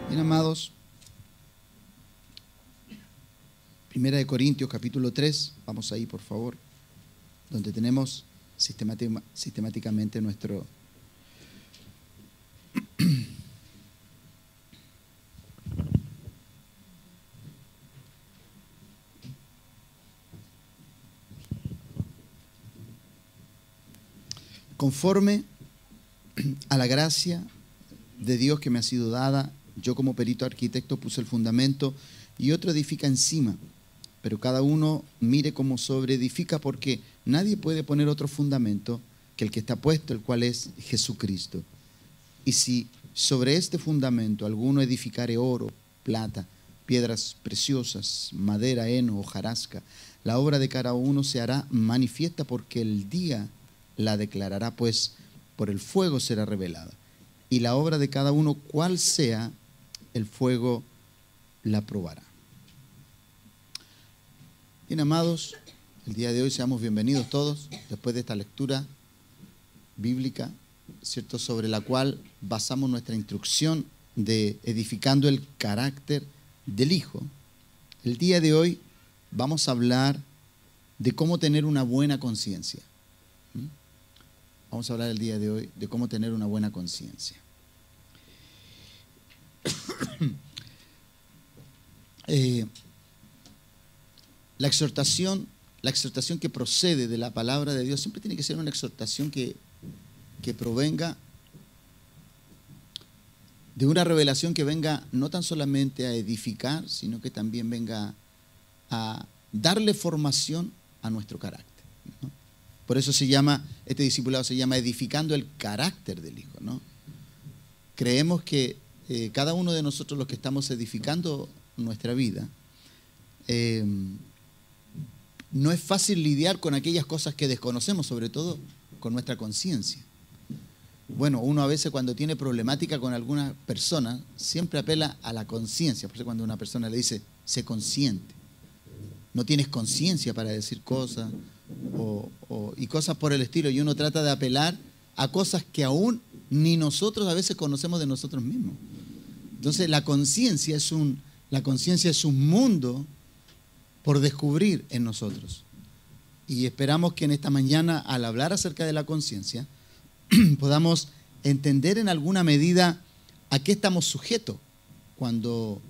Bien, amados, Primera de Corintios, capítulo 3, vamos ahí, por favor, donde tenemos sistemáticamente nuestro conforme a la gracia de Dios que me ha sido dada. Yo como perito arquitecto puse el fundamento y otro edifica encima, pero cada uno mire cómo sobreedifica, porque nadie puede poner otro fundamento que el que está puesto, el cual es Jesucristo. Y si sobre este fundamento alguno edificare oro, plata, piedras preciosas, madera, heno, hojarasca, la obra de cada uno se hará manifiesta, porque el día la declarará, pues por el fuego será revelada. Y la obra de cada uno, cual sea, el fuego la probará. Bien, amados, el día de hoy seamos bienvenidos todos, después de esta lectura bíblica, ¿cierto?, sobre la cual basamos nuestra instrucción de edificando el carácter del Hijo. El día de hoy vamos a hablar de cómo tener una buena conciencia. Vamos a hablar el día de hoy de cómo tener una buena conciencia. La exhortación que procede de la palabra de Dios siempre tiene que ser una exhortación que provenga de una revelación que venga no tan solamente a edificar, sino que también venga a darle formación a nuestro carácter, ¿no? Por eso este discipulado se llama edificando el carácter del Hijo, ¿no? Creemos que cada uno de nosotros, los que estamos edificando nuestra vida, no es fácil lidiar con aquellas cosas que desconocemos, sobre todo con nuestra conciencia. Bueno, uno a veces cuando tiene problemática con alguna persona, siempre apela a la conciencia. Por eso cuando una persona le dice, sé consciente, no tienes conciencia para decir cosas, y cosas por el estilo, y uno trata de apelar a cosas que aún ni nosotros a veces conocemos de nosotros mismos. Entonces la conciencia es un mundo por descubrir en nosotros, y esperamos que en esta mañana, al hablar acerca de la conciencia, podamos entender en alguna medida a qué estamos sujetos cuando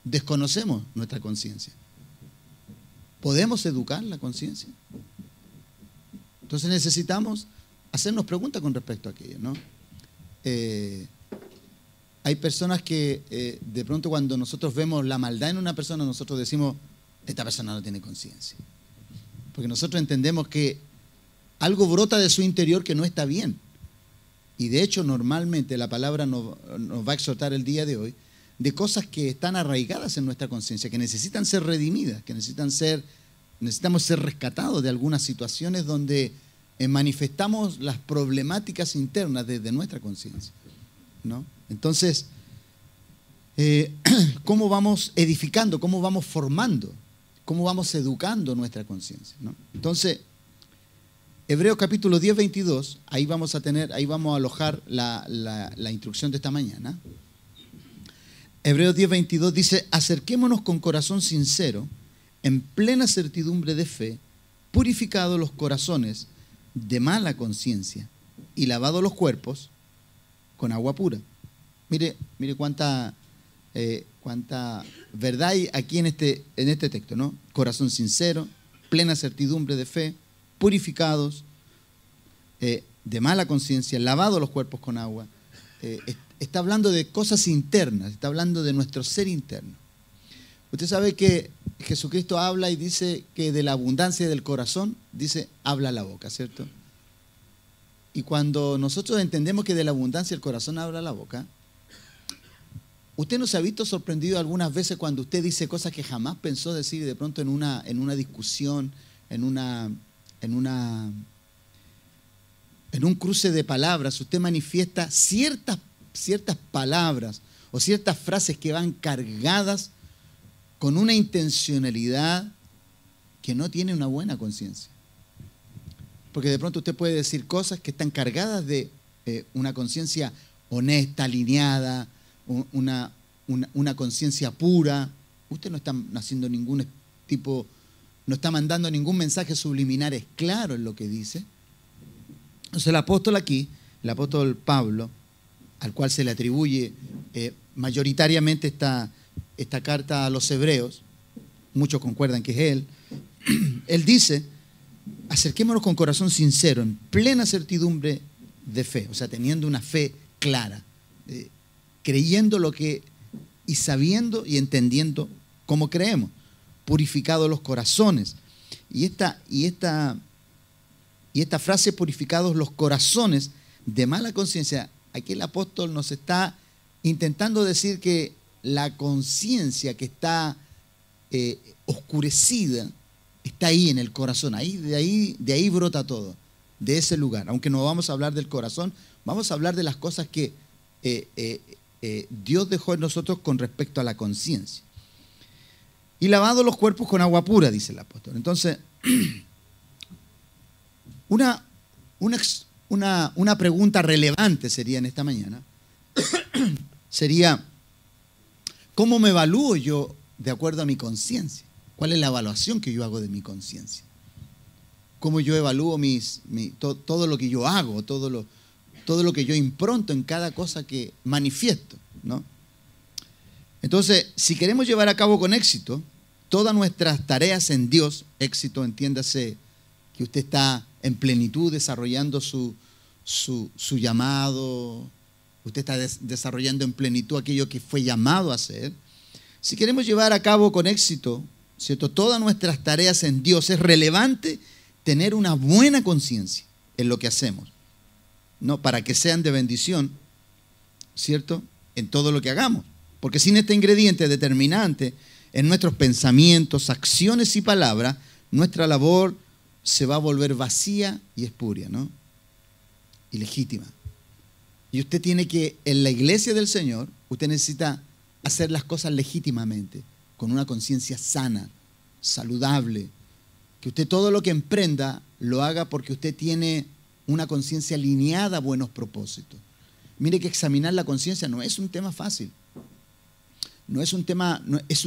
desconocemos nuestra conciencia. ¿Podemos educar la conciencia? Entonces necesitamos hacernos preguntas con respecto a aquello, ¿no? Hay personas que de pronto cuando nosotros vemos la maldad en una persona, nosotros decimos, esta persona no tiene conciencia. Porque nosotros entendemos que algo brota de su interior que no está bien. Y de hecho, normalmente la palabra nos va a exhortar el día de hoy de cosas que están arraigadas en nuestra conciencia, que necesitan ser redimidas, que necesitamos ser rescatados de algunas situaciones donde manifestamos las problemáticas internas desde nuestra conciencia, ¿no? Entonces, ¿cómo vamos edificando? ¿Cómo vamos formando? ¿Cómo vamos educando nuestra conciencia, ¿no? Entonces, Hebreos capítulo 10, 22, ahí vamos a alojar la instrucción de esta mañana. Hebreos 10, 22 dice, acerquémonos con corazón sincero, en plena certidumbre de fe, purificados los corazones de mala conciencia y lavados los cuerpos con agua pura. Mire cuánta verdad hay aquí en este texto, ¿no? Corazón sincero, plena certidumbre de fe, purificados de mala conciencia, lavados los cuerpos con agua. Está hablando de cosas internas, está hablando de nuestro ser interno. Usted sabe que Jesucristo habla y dice que de la abundancia del corazón, dice, habla la boca, ¿cierto? Y cuando nosotros entendemos que de la abundancia del corazón habla la boca, ¿usted no se ha visto sorprendido algunas veces cuando usted dice cosas que jamás pensó decir y de pronto en una discusión, en un cruce de palabras, usted manifiesta ciertas palabras o ciertas frases que van cargadas con una intencionalidad que no tiene una buena conciencia. Porque de pronto usted puede decir cosas que están cargadas de una conciencia honesta, alineada, una conciencia pura. Usted no está haciendo ningún tipo, no está mandando ningún mensaje subliminal, es claro en lo que dice. Entonces el apóstol aquí, el apóstol Pablo, al cual se le atribuye mayoritariamente esta carta a los hebreos, muchos concuerdan que es él dice: acerquémonos con corazón sincero, en plena certidumbre de fe, o sea, teniendo una fe clara, creyendo lo que, y sabiendo y entendiendo cómo creemos, purificados los corazones. Y esta frase, purificados los corazones de mala conciencia, aquí el apóstol nos está intentando decir que la conciencia que está oscurecida está ahí en el corazón, de ahí brota todo, de ese lugar. Aunque no vamos a hablar del corazón, vamos a hablar de las cosas que Dios dejó en nosotros con respecto a la conciencia. Y lavado los cuerpos con agua pura, dice el apóstol. Entonces, una pregunta relevante sería en esta mañana, sería: ¿cómo me evalúo yo de acuerdo a mi conciencia? ¿Cuál es la evaluación que yo hago de mi conciencia? ¿Cómo yo evalúo todo lo que yo hago, todo lo que yo impronto en cada cosa que manifiesto, ¿no? Entonces, si queremos llevar a cabo con éxito todas nuestras tareas en Dios, éxito, entiéndase que usted está en plenitud desarrollando su llamado, usted está desarrollando en plenitud aquello que fue llamado a hacer. Si queremos llevar a cabo con éxito, ¿cierto?, todas nuestras tareas en Dios, es relevante tener una buena conciencia en lo que hacemos, ¿no? Para que sean de bendición, ¿cierto?, en todo lo que hagamos. Porque sin este ingrediente determinante en nuestros pensamientos, acciones y palabras, nuestra labor se va a volver vacía y espuria, ¿no? Ilegítima. Y usted tiene que, en la iglesia del Señor, usted necesita hacer las cosas legítimamente, con una conciencia sana, saludable. Que usted todo lo que emprenda lo haga porque usted tiene una conciencia alineada a buenos propósitos. Mire que examinar la conciencia no es un tema fácil. Es un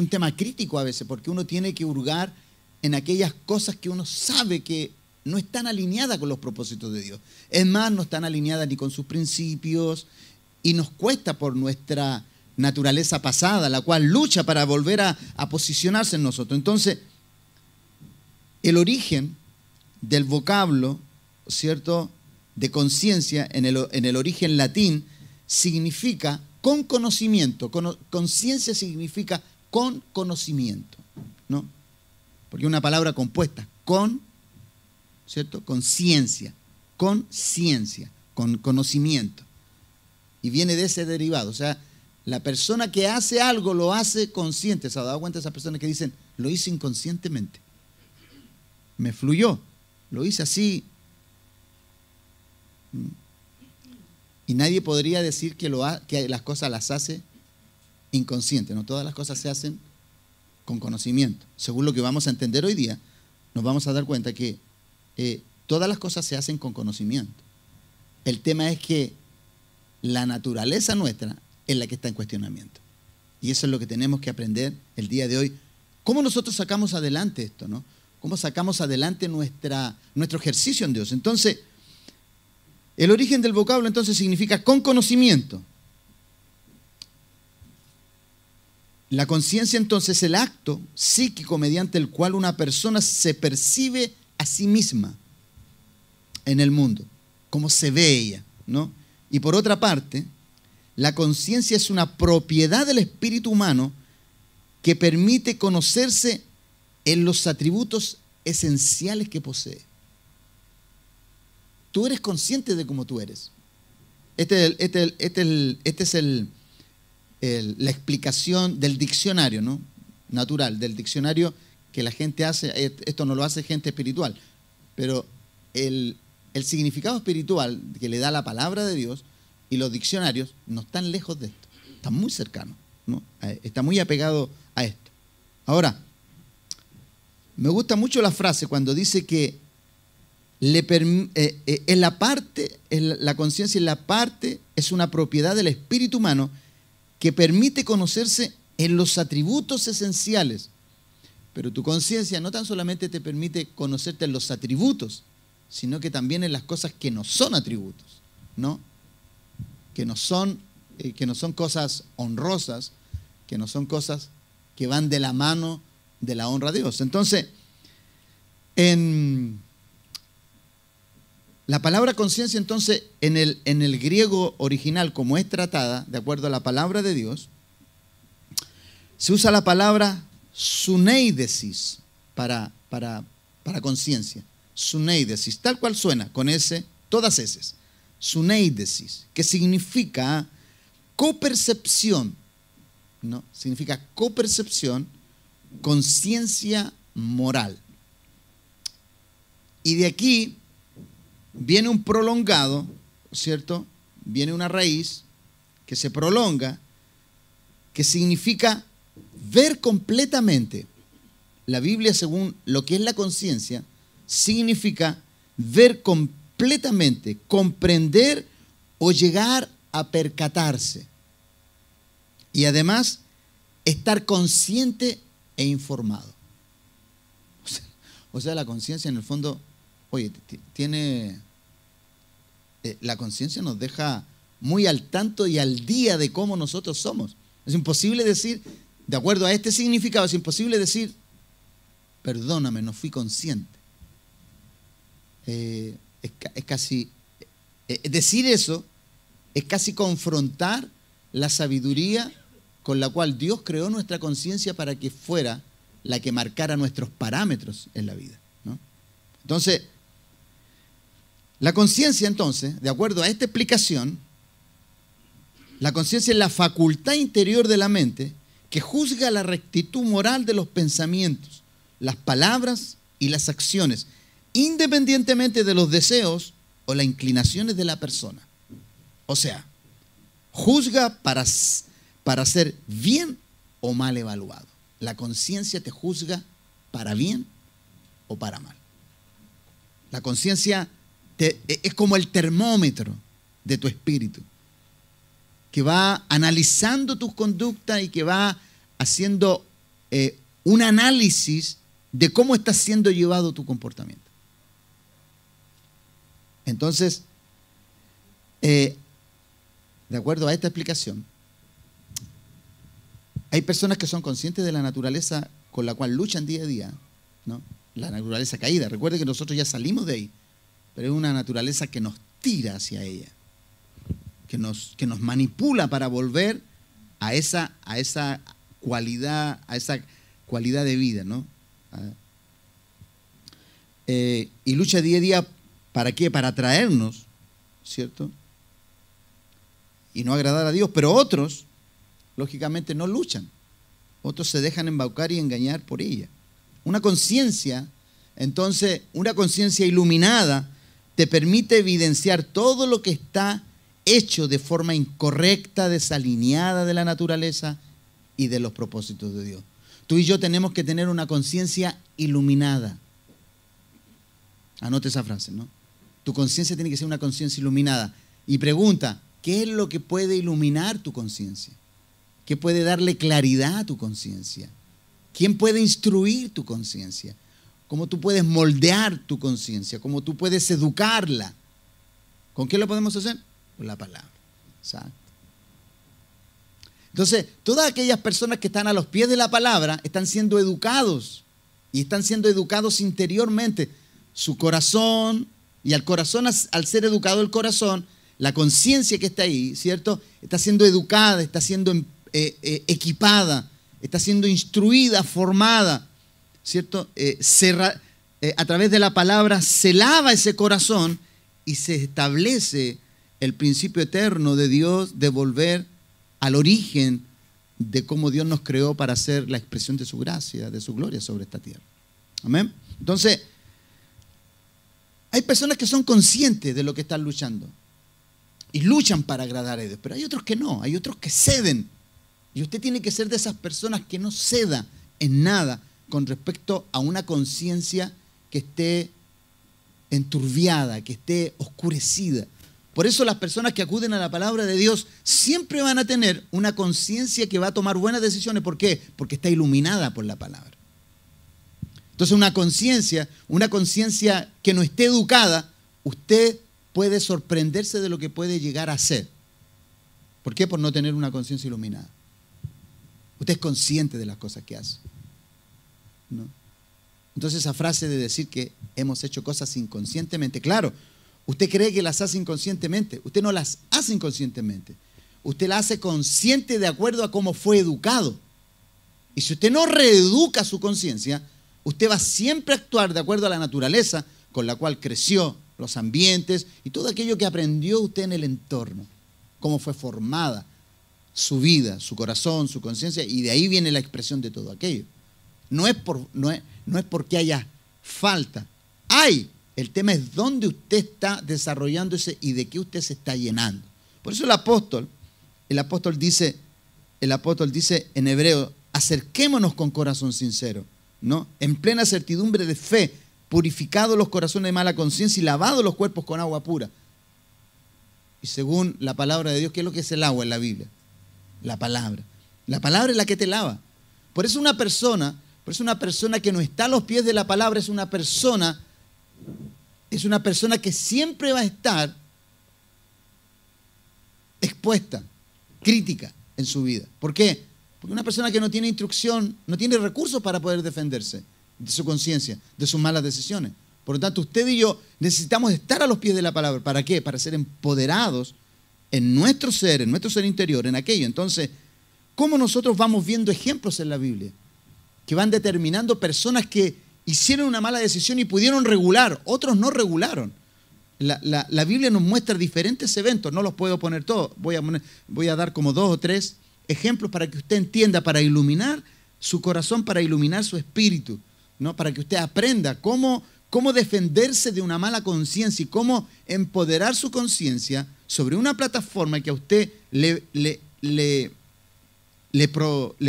tema crítico a veces, porque uno tiene que hurgar en aquellas cosas que uno sabe que no están alineadas con los propósitos de Dios. Es más, no están alineadas ni con sus principios, y nos cuesta por nuestra naturaleza pasada, la cual lucha para volver a posicionarse en nosotros. Entonces, el origen del vocablo, ¿cierto?, de conciencia, en el origen latín, significa con conocimiento. Conciencia significa con conocimiento, ¿no? Porque es una palabra compuesta, con, ¿cierto?, conciencia, con ciencia, con conocimiento. Y viene de ese derivado. O sea, la persona que hace algo lo hace consciente. ¿Se ha dado cuenta de esas personas que dicen: lo hice inconscientemente? Me fluyó, lo hice así. Y nadie podría decir que las cosas las hace inconsciente, ¿no? Todas las cosas se hacen con conocimiento. Según lo que vamos a entender hoy día, nos vamos a dar cuenta que todas las cosas se hacen con conocimiento. El tema es que la naturaleza nuestra es la que está en cuestionamiento. Y eso es lo que tenemos que aprender el día de hoy. ¿Cómo nosotros sacamos adelante esto, no? ¿Cómo sacamos adelante nuestro ejercicio en Dios? Entonces, el origen del vocablo entonces significa con conocimiento. La conciencia entonces es el acto psíquico mediante el cual una persona se percibe a sí misma en el mundo, cómo se ve ella, ¿no? Y por otra parte, la conciencia es una propiedad del espíritu humano que permite conocerse en los atributos esenciales que posee. Tú eres consciente de cómo tú eres. Esta es la explicación del diccionario, ¿no?, natural, del diccionario que la gente hace. Esto no lo hace gente espiritual, pero el significado espiritual que le da la palabra de Dios y los diccionarios no están lejos de esto, están muy cercanos, ¿no? Está muy apegado a esto. Ahora, Me gusta mucho la frase cuando dice que la conciencia en la parte es una propiedad del espíritu humano que permite conocerse en los atributos esenciales. Pero tu conciencia no tan solamente te permite conocerte en los atributos, sino que también en las cosas que no son atributos, ¿no? Que no son cosas honrosas, que no son cosas que van de la mano de la honra a Dios. Entonces, en la palabra conciencia, entonces, en el griego original, como es tratada, de acuerdo a la palabra de Dios, se usa la palabra suneidesis para conciencia. Suneidesis, tal cual suena, con S, todas S. Suneidesis, que significa copercepción, ¿no? Significa copercepción, conciencia moral. Y de aquí viene un prolongado, ¿cierto? Viene una raíz que se prolonga, que significa ver completamente. La Biblia, según lo que es la conciencia, significa ver completamente, comprender o llegar a percatarse. Y además, estar consciente e informado. O sea, la conciencia en el fondo, oye, la conciencia nos deja muy al tanto y al día de cómo nosotros somos. Es imposible decir, de acuerdo a este significado, es imposible decir, perdóname, no fui consciente. Decir eso es casi confrontar la sabiduría con la cual Dios creó nuestra conciencia para que fuera la que marcara nuestros parámetros en la vida, ¿no? Entonces, la conciencia, entonces, de acuerdo a esta explicación, la conciencia es la facultad interior de la mente que juzga la rectitud moral de los pensamientos, las palabras y las acciones, independientemente de los deseos o las inclinaciones de la persona. O sea, juzga para ser bien o mal evaluado. La conciencia te juzga para bien o para mal. La conciencia es como el termómetro de tu espíritu, que va analizando tus conductas y que va haciendo un análisis de cómo está siendo llevado tu comportamiento. Entonces, de acuerdo a esta explicación, hay personas que son conscientes de la naturaleza con la cual luchan día a día, ¿no? La naturaleza caída. Recuerde que nosotros ya salimos de ahí, pero es una naturaleza que nos tira hacia ella, que nos manipula para volver a esa cualidad de vida, ¿no? Y lucha día a día, ¿para qué? Para atraernos, ¿cierto? Y no agradar a Dios. Pero otros, lógicamente, no luchan. Otros se dejan embaucar y engañar por ella. Una conciencia, entonces, una conciencia iluminada te permite evidenciar todo lo que está hecho de forma incorrecta, desalineada de la naturaleza y de los propósitos de Dios. Tú y yo tenemos que tener una conciencia iluminada. Anote esa frase, ¿no? Tu conciencia tiene que ser una conciencia iluminada. Y pregunta, ¿qué es lo que puede iluminar tu conciencia? ¿Qué puede darle claridad a tu conciencia? ¿Quién puede instruir tu conciencia? ¿Cómo tú puedes moldear tu conciencia? ¿Cómo tú puedes educarla? ¿Con qué lo podemos hacer? Con la palabra. ¿Sabes? Entonces, todas aquellas personas que están a los pies de la palabra están siendo educados y están siendo educados interiormente. Su corazón, y al corazón, al ser educado el corazón, la conciencia que está ahí, ¿cierto? Está siendo educada, está siendo equipada, está siendo instruida, formada, ¿cierto? A través de la palabra se lava ese corazón y se establece el principio eterno de Dios de volver al origen de cómo Dios nos creó para hacer la expresión de su gracia, de su gloria sobre esta tierra. Amén. Entonces, hay personas que son conscientes de lo que están luchando y luchan para agradar a Dios, pero hay otros que no, hay otros que ceden. Y usted tiene que ser de esas personas que no ceda en nada con respecto a una conciencia que esté enturbiada, que esté oscurecida. Por eso las personas que acuden a la palabra de Dios siempre van a tener una conciencia que va a tomar buenas decisiones. ¿Por qué? Porque está iluminada por la palabra. Entonces una conciencia que no esté educada, usted puede sorprenderse de lo que puede llegar a ser. ¿Por qué? Por no tener una conciencia iluminada. Usted es consciente de las cosas que hace, ¿no? Entonces esa frase de decir que hemos hecho cosas inconscientemente, claro, usted cree que las hace inconscientemente, usted no las hace inconscientemente, usted las hace consciente de acuerdo a cómo fue educado. Y si usted no reeduca su conciencia, usted va siempre a actuar de acuerdo a la naturaleza con la cual creció, los ambientes y todo aquello que aprendió usted en el entorno, cómo fue formada su vida, su corazón, su conciencia, y de ahí viene la expresión de todo aquello. No es porque haya falta. Hay. El tema es dónde usted está desarrollándose y de qué usted se está llenando. Por eso el apóstol dice en hebreo, acerquémonos con corazón sincero, ¿no? En plena certidumbre de fe, purificados los corazones de mala conciencia y lavados los cuerpos con agua pura. Y según la palabra de Dios, ¿qué es lo que es el agua en la Biblia? La palabra. La palabra es la que te lava. Por eso una persona que no está a los pies de la palabra es una persona que siempre va a estar expuesta, crítica en su vida. ¿Por qué? Porque una persona que no tiene instrucción, no tiene recursos para poder defenderse de su conciencia, de sus malas decisiones. Por lo tanto, usted y yo necesitamos estar a los pies de la palabra. ¿Para qué? Para ser empoderados en nuestro ser interior, en aquello. Entonces, ¿cómo nosotros vamos viendo ejemplos en la Biblia que van determinando personas que hicieron una mala decisión y pudieron regular, otros no regularon? La Biblia nos muestra diferentes eventos, no los puedo poner todos, voy a dar como 2 o 3 ejemplos para que usted entienda, para iluminar su corazón, para iluminar su espíritu, ¿no? Para que usted aprenda cómo defenderse de una mala conciencia y cómo empoderar su conciencia sobre una plataforma que a usted le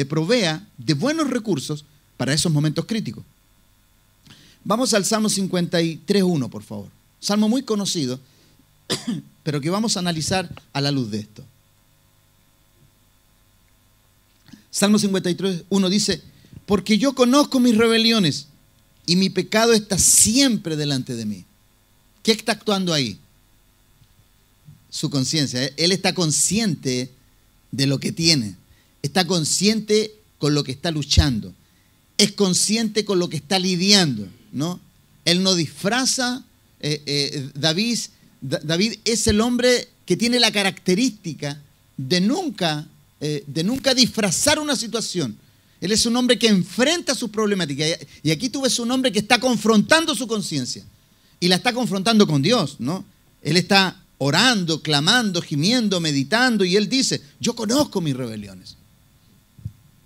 provea de buenos recursos para esos momentos críticos. Vamos al Salmo 53:1, por favor. Salmo muy conocido, pero que vamos a analizar a la luz de esto. Salmo 53:1 dice, porque yo conozco mis rebeliones y mi pecado está siempre delante de mí. ¿Qué está actuando ahí? Su conciencia. Él está consciente de lo que tiene. Está consciente con lo que está luchando. Es consciente con lo que está lidiando, ¿no? Él no disfraza. David es el hombre que tiene la característica de nunca disfrazar una situación. Él es un hombre que enfrenta sus problemáticas. Y aquí tú ves un hombre que está confrontando su conciencia. Y la está confrontando con Dios, ¿no? Él está orando, clamando, gimiendo, meditando. Y él dice, yo conozco mis rebeliones.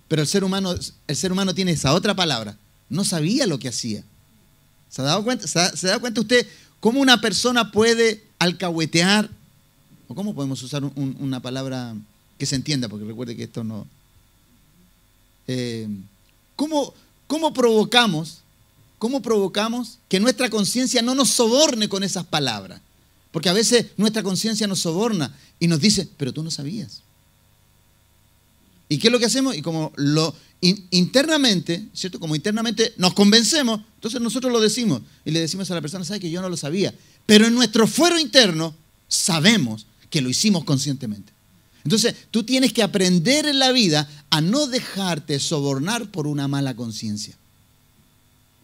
Pero el ser humano tiene esa otra palabra. No sabía lo que hacía. ¿Se ha dado cuenta usted cómo una persona puede alcahuetear? ¿O cómo podemos usar una palabra que se entienda? Porque recuerde que esto no... ¿Cómo provocamos que nuestra conciencia no nos soborne con esas palabras? Porque a veces nuestra conciencia nos soborna y nos dice, pero tú no sabías. ¿Y qué es lo que hacemos? Y como internamente, ¿cierto? Como internamente nos convencemos, entonces nosotros lo decimos y le decimos a la persona, ¿sabe que yo no lo sabía? Pero en nuestro fuero interno sabemos que lo hicimos conscientemente. Entonces, tú tienes que aprender en la vida a no dejarte sobornar por una mala conciencia.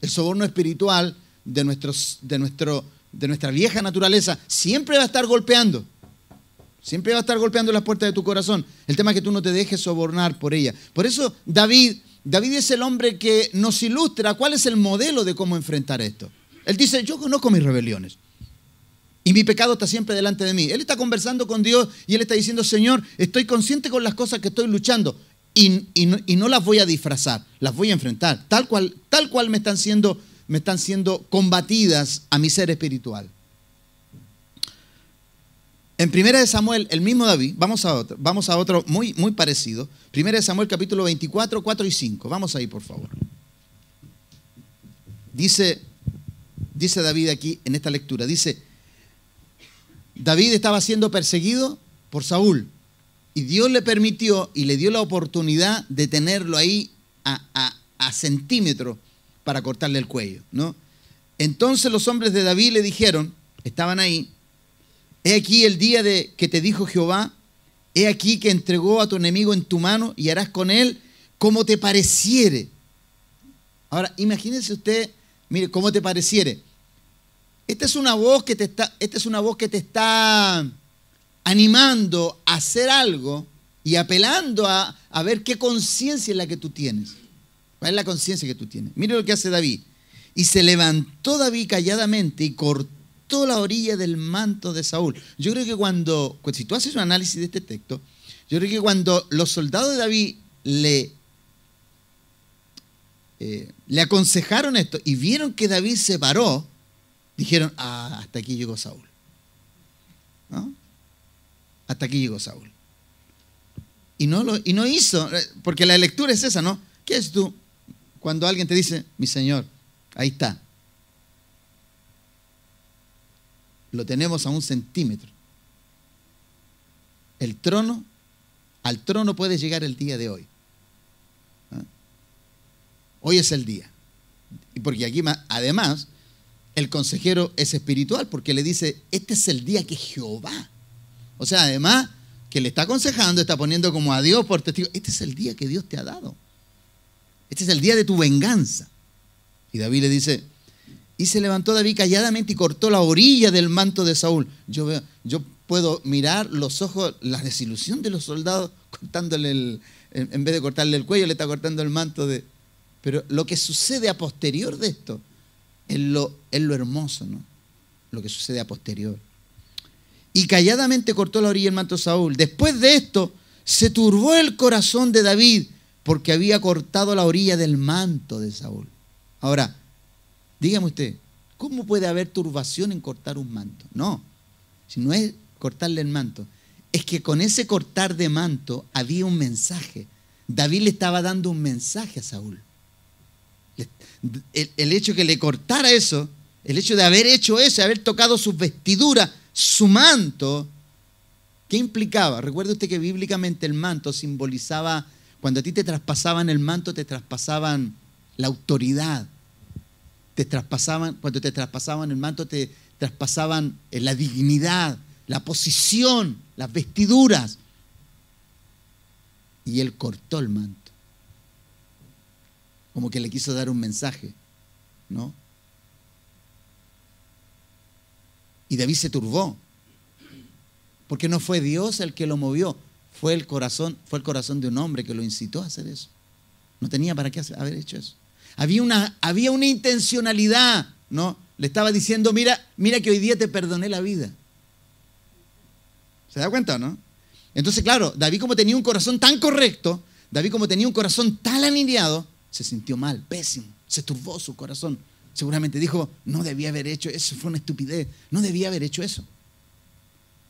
El soborno espiritual de nuestra vieja naturaleza siempre va a estar golpeando. Siempre va a estar golpeando las puertas de tu corazón. El tema es que tú no te dejes sobornar por ella. Por eso David es el hombre que nos ilustra cuál es el modelo de cómo enfrentar esto. Él dice, yo conozco mis rebeliones. Y mi pecado está siempre delante de mí. Él está conversando con Dios y él está diciendo, Señor, estoy consciente con las cosas que estoy luchando y no las voy a disfrazar, las voy a enfrentar, tal cual me están siendo combatidas a mi ser espiritual. En 1 Samuel, el mismo David, vamos a otro muy, muy parecido. 1 Samuel capítulo 24, 4 y 5. Vamos ahí, por favor. Dice David aquí en esta lectura, dice, David estaba siendo perseguido por Saúl y Dios le permitió y le dio la oportunidad de tenerlo ahí a centímetros para cortarle el cuello, ¿no? Entonces los hombres de David le dijeron, estaban ahí, he aquí el día que te dijo Jehová, he aquí que entregó a tu enemigo en tu mano y harás con él como te pareciere. Ahora, imagínense usted, mire, como te pareciere. Esta es una voz que te está animando a hacer algo y apelando a ver qué conciencia es la que tú tienes. ¿Cuál es la conciencia que tú tienes? Mire lo que hace David. Y se levantó David calladamente y cortó la orilla del manto de Saúl. Yo creo que si tú haces un análisis de este texto, yo creo que cuando los soldados de David le aconsejaron esto y vieron que David se paró, dijeron, hasta aquí llegó Saúl. ¿No? Hasta aquí llegó Saúl. Y no hizo, porque la lectura es esa, ¿no? ¿Qué es tú? Cuando alguien te dice, mi Señor, ahí está. Lo tenemos a 1 centímetro. Al trono puede llegar el día de hoy. ¿Ah? Hoy es el día. Y porque aquí, además, el consejero es espiritual, porque le dice, este es el día que Jehová. O sea, además, que le está aconsejando, está poniendo como a Dios por testigo. Este es el día que Dios te ha dado. Este es el día de tu venganza. Y David le dice, y se levantó David calladamente y cortó la orilla del manto de Saúl. Yo puedo mirar los ojos, la desilusión de los soldados cortándole en vez de cortarle el cuello, le está cortando el manto de... Pero lo que sucede a posterior de esto es lo hermoso, ¿no? Lo que sucede a posterior. Y calladamente cortó la orilla del manto de Saúl. Después de esto, se turbó el corazón de David porque había cortado la orilla del manto de Saúl. Ahora, dígame usted, ¿cómo puede haber turbación en cortar un manto? No, si no es cortarle el manto, es que con ese cortar de manto había un mensaje. David le estaba dando un mensaje a Saúl. El hecho que le cortara eso, el hecho de haber hecho eso, haber tocado sus vestiduras, su manto, ¿qué implicaba? Recuerde usted que bíblicamente el manto simbolizaba, cuando a ti te traspasaban el manto, te traspasaban la autoridad. Cuando te traspasaban el manto, te traspasaban la dignidad, la posición, las vestiduras. Y él cortó el manto. Como que le quiso dar un mensaje, ¿no? Y David se turbó. Porque no fue Dios el que lo movió, fue el corazón de un hombre que lo incitó a hacer eso. No tenía para qué haber hecho eso. Había una intencionalidad, ¿no? Le estaba diciendo, mira que hoy día te perdoné la vida. ¿Se da cuenta, no? Entonces, claro, David como tenía un corazón tan correcto, David como tenía un corazón tan alineado, se sintió mal, pésimo, se turbó su corazón. Seguramente dijo, no debía haber hecho eso, fue una estupidez, no debía haber hecho eso.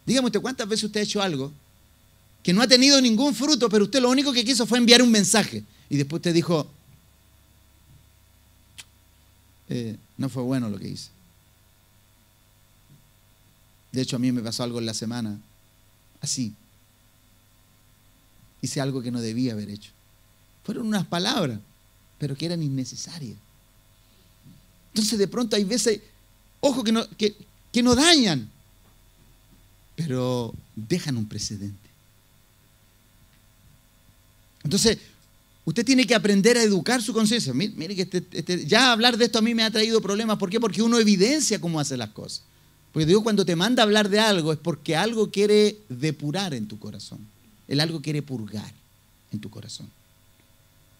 Dígame usted, ¿cuántas veces usted ha hecho algo que no ha tenido ningún fruto, pero usted lo único que quiso fue enviar un mensaje? Y después usted dijo, no fue bueno lo que hice. De hecho, a mí me pasó algo en la semana, así. Hice algo que no debía haber hecho. Fueron unas palabras, pero que eran innecesarias. Entonces, de pronto hay veces, ojo, que no dañan, pero dejan un precedente. Entonces, usted tiene que aprender a educar su conciencia. Mire que ya hablar de esto a mí me ha traído problemas. ¿Por qué? Porque uno evidencia cómo hace las cosas. Porque Dios cuando te manda a hablar de algo es porque algo quiere depurar en tu corazón. Él algo quiere purgar en tu corazón.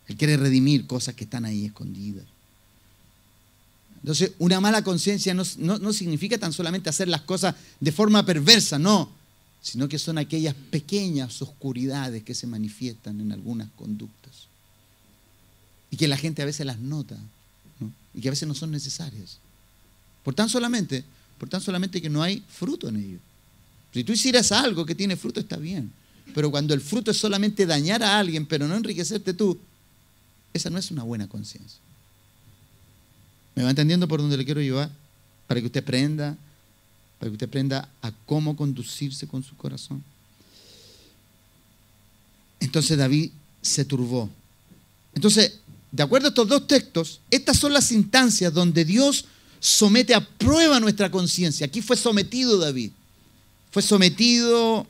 Él quiere redimir cosas que están ahí escondidas. Entonces, una mala conciencia no significa tan solamente hacer las cosas de forma perversa, no, sino que son aquellas pequeñas oscuridades que se manifiestan en algunas conductas y que la gente a veces las nota, ¿no? Y que a veces no son necesarias. Por tan solamente que no hay fruto en ello. Si tú hicieras algo que tiene fruto, está bien, pero cuando el fruto es solamente dañar a alguien, pero no enriquecerte tú, esa no es una buena conciencia. ¿Me va entendiendo por dónde le quiero llevar? Para que usted aprenda a cómo conducirse con su corazón. Entonces David se turbó. Entonces, de acuerdo a estos dos textos, estas son las instancias donde Dios somete a prueba nuestra conciencia. Aquí fue sometido David. Fue sometido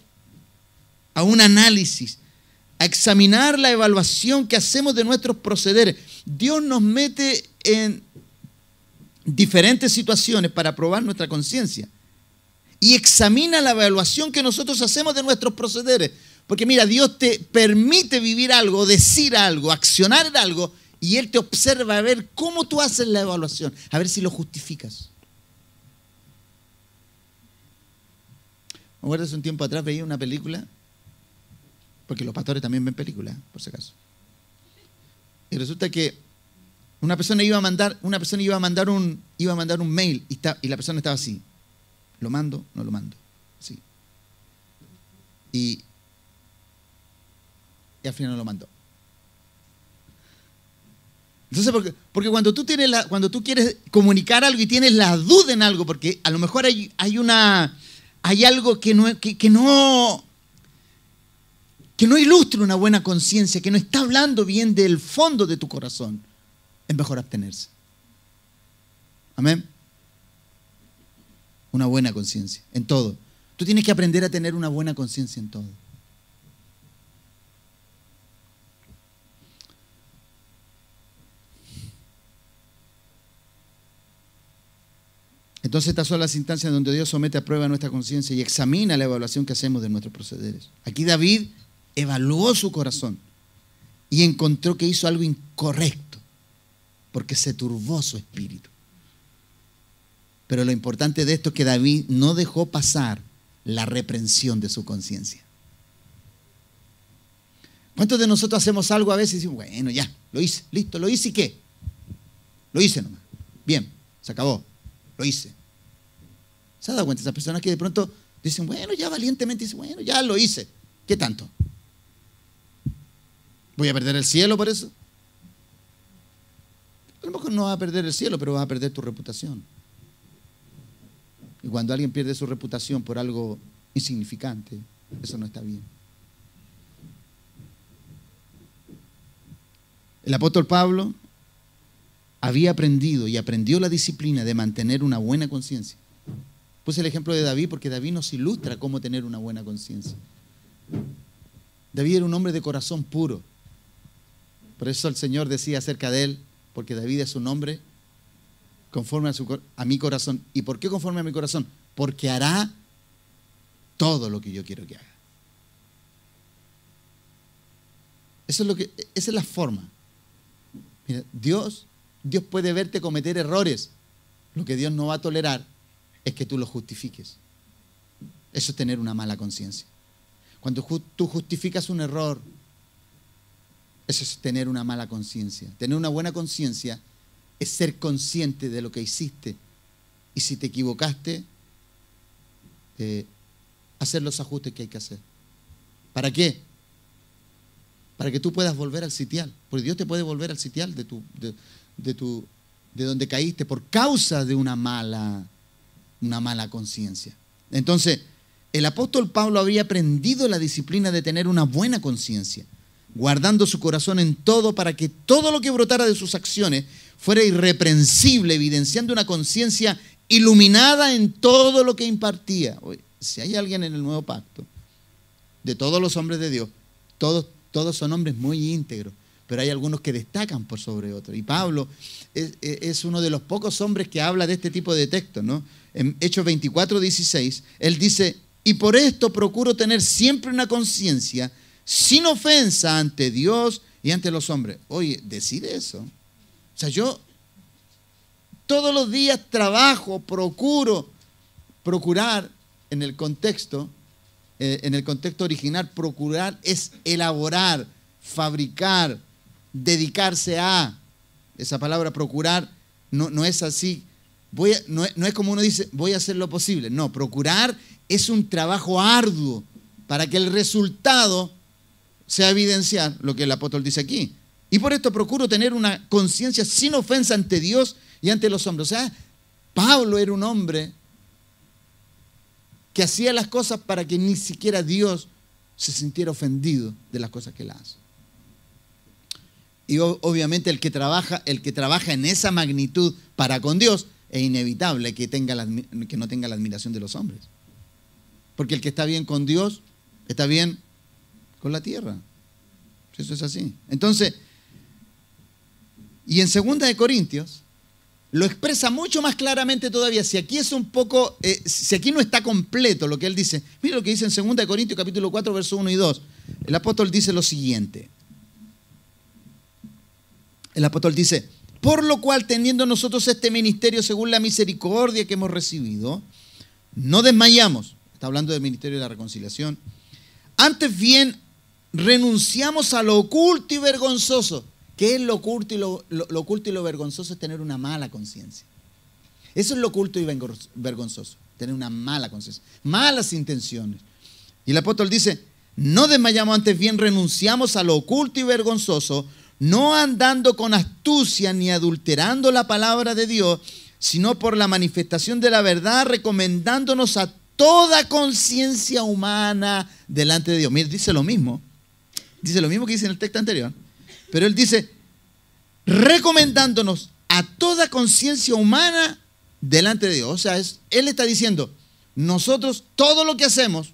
a un análisis, a examinar la evaluación que hacemos de nuestros procederes. Dios nos mete en diferentes situaciones para probar nuestra conciencia y examina la evaluación que nosotros hacemos de nuestros procederes. Porque mira, Dios te permite vivir algo, decir algo, accionar en algo, y Él te observa a ver cómo tú haces la evaluación, a ver si lo justificas. Me acuerdo hace un tiempo atrás veía una película, porque los pastores también ven películas, por si acaso. Y resulta que una persona iba a mandar un mail y la persona estaba así. ¿Lo mando? No lo mando. Sí. Y al final no lo mandó. Entonces, porque cuando tú quieres comunicar algo y tienes la duda en algo, porque a lo mejor hay algo que no ilustra una buena conciencia, que no está hablando bien del fondo de tu corazón, es mejor abstenerse. Amén. Una buena conciencia en todo. Tú tienes que aprender a tener una buena conciencia en todo. Entonces estas son las instancias donde Dios somete a prueba nuestra conciencia y examina la evaluación que hacemos de nuestros procederes. Aquí David evaluó su corazón y encontró que hizo algo incorrecto porque se turbó su espíritu. Pero lo importante de esto es que David no dejó pasar la reprensión de su conciencia. ¿Cuántos de nosotros hacemos algo a veces y decimos, bueno, ya, lo hice, listo, lo hice y qué? Lo hice nomás. Bien, se acabó. Lo hice. ¿Se ha dado cuenta? Esas personas que de pronto dicen, bueno, ya valientemente dicen, bueno, ya lo hice. ¿Qué tanto? ¿Voy a perder el cielo por eso? A lo mejor no vas a perder el cielo, pero vas a perder tu reputación. Y cuando alguien pierde su reputación por algo insignificante, eso no está bien. El apóstol Pablo había aprendido y aprendió la disciplina de mantener una buena conciencia. Puse el ejemplo de David porque David nos ilustra cómo tener una buena conciencia. David era un hombre de corazón puro. Por eso el Señor decía acerca de él, porque David es un hombre conforme a mi corazón. ¿Y por qué conforme a mi corazón? Porque hará todo lo que yo quiero que haga. Esa es la forma. Mira, Dios puede verte cometer errores. Lo que Dios no va a tolerar es que tú los justifiques. Eso es tener una mala conciencia. Cuando tú justificas un error, eso es tener una mala conciencia. Tener una buena conciencia es ser consciente de lo que hiciste. Y si te equivocaste, hacer los ajustes que hay que hacer. ¿Para qué? Para que tú puedas volver al sitial. Porque Dios te puede volver al sitial de donde caíste por causa de una mala conciencia. Entonces, el apóstol Pablo había aprendido la disciplina de tener una buena conciencia, guardando su corazón en todo para que todo lo que brotara de sus acciones fuera irreprensible, evidenciando una conciencia iluminada en todo lo que impartía. Si hay alguien en el nuevo pacto, de todos los hombres de Dios, todos son hombres muy íntegros, pero hay algunos que destacan por sobre otros. Y Pablo es uno de los pocos hombres que habla de este tipo de textos, ¿no? En Hechos 24:16, él dice, y por esto procuro tener siempre una conciencia sin ofensa ante Dios y ante los hombres. Oye, decir eso. O sea, yo todos los días trabajo, procurar en el contexto original, procurar es elaborar, fabricar, dedicarse a. Esa palabra procurar no es así. No es como uno dice, voy a hacer lo posible. No, procurar es un trabajo arduo para que el resultado sea evidenciar lo que el apóstol dice aquí. Y por esto procuro tener una conciencia sin ofensa ante Dios y ante los hombres. O sea, Pablo era un hombre que hacía las cosas para que ni siquiera Dios se sintiera ofendido de las cosas que él hace. Y obviamente el que trabaja en esa magnitud para con Dios, es inevitable que no tenga la admiración de los hombres. Porque el que está bien con Dios, está bien con la tierra. Eso es así. Entonces, y en 2 de Corintios, lo expresa mucho más claramente todavía. Si aquí es un poco, si aquí no está completo lo que él dice, mira lo que dice en 2 de Corintios capítulo 4, versos 1 y 2. El apóstol dice lo siguiente. El apóstol dice, por lo cual, teniendo nosotros este ministerio según la misericordia que hemos recibido, no desmayamos. Está hablando del ministerio de la reconciliación. Antes bien, renunciamos a lo oculto y vergonzoso. ¿Qué es lo oculto y lo oculto y lo vergonzoso? Es tener una mala conciencia. Eso es lo oculto y vergonzoso. Tener una mala conciencia. Malas intenciones. Y el apóstol dice, no desmayamos, antes bien renunciamos a lo oculto y vergonzoso, no andando con astucia ni adulterando la palabra de Dios, sino por la manifestación de la verdad, recomendándonos a toda conciencia humana delante de Dios. Mira, dice lo mismo que dice en el texto anterior, pero él dice, recomendándonos a toda conciencia humana delante de Dios. O sea, él está diciendo, nosotros todo lo que hacemos,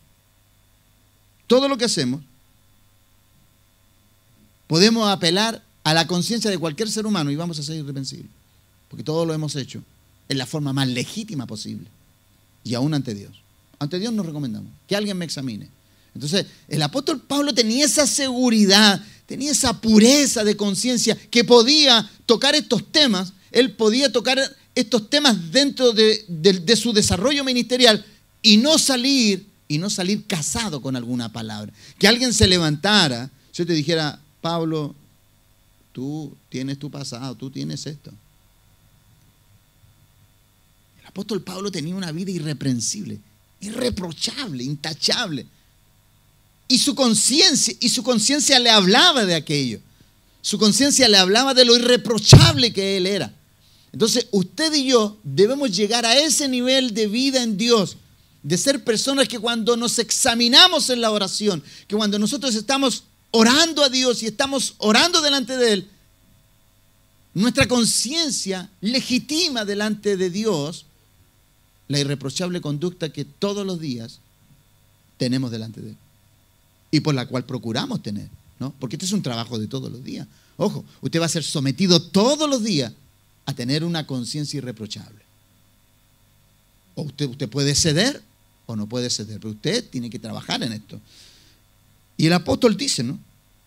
podemos apelar a la conciencia de cualquier ser humano y vamos a ser irreprensibles. Porque todo lo hemos hecho en la forma más legítima posible. Y aún ante Dios. Ante Dios nos recomendamos que alguien me examine. Entonces, el apóstol Pablo tenía esa seguridad, tenía esa pureza de conciencia que podía tocar estos temas. Él podía tocar estos temas dentro de su desarrollo ministerial y no salir casado con alguna palabra. Que alguien se levantara, yo te dijera, Pablo, tú tienes tu pasado, tú tienes esto. El apóstol Pablo tenía una vida irreprensible, irreprochable, intachable. Y su conciencia le hablaba de aquello. Su conciencia le hablaba de lo irreprochable que él era. Entonces, usted y yo debemos llegar a ese nivel de vida en Dios, de ser personas que cuando nos examinamos en la oración, que cuando nosotros estamos orando a Dios y estamos orando delante de Él, nuestra conciencia legitima delante de Dios la irreprochable conducta que todos los días tenemos delante de Él y por la cual procuramos tener, ¿no? Porque este es un trabajo de todos los días. Ojo, usted va a ser sometido todos los días a tener una conciencia irreprochable. O usted puede ceder o no puede ceder, pero usted tiene que trabajar en esto. Y el apóstol dice,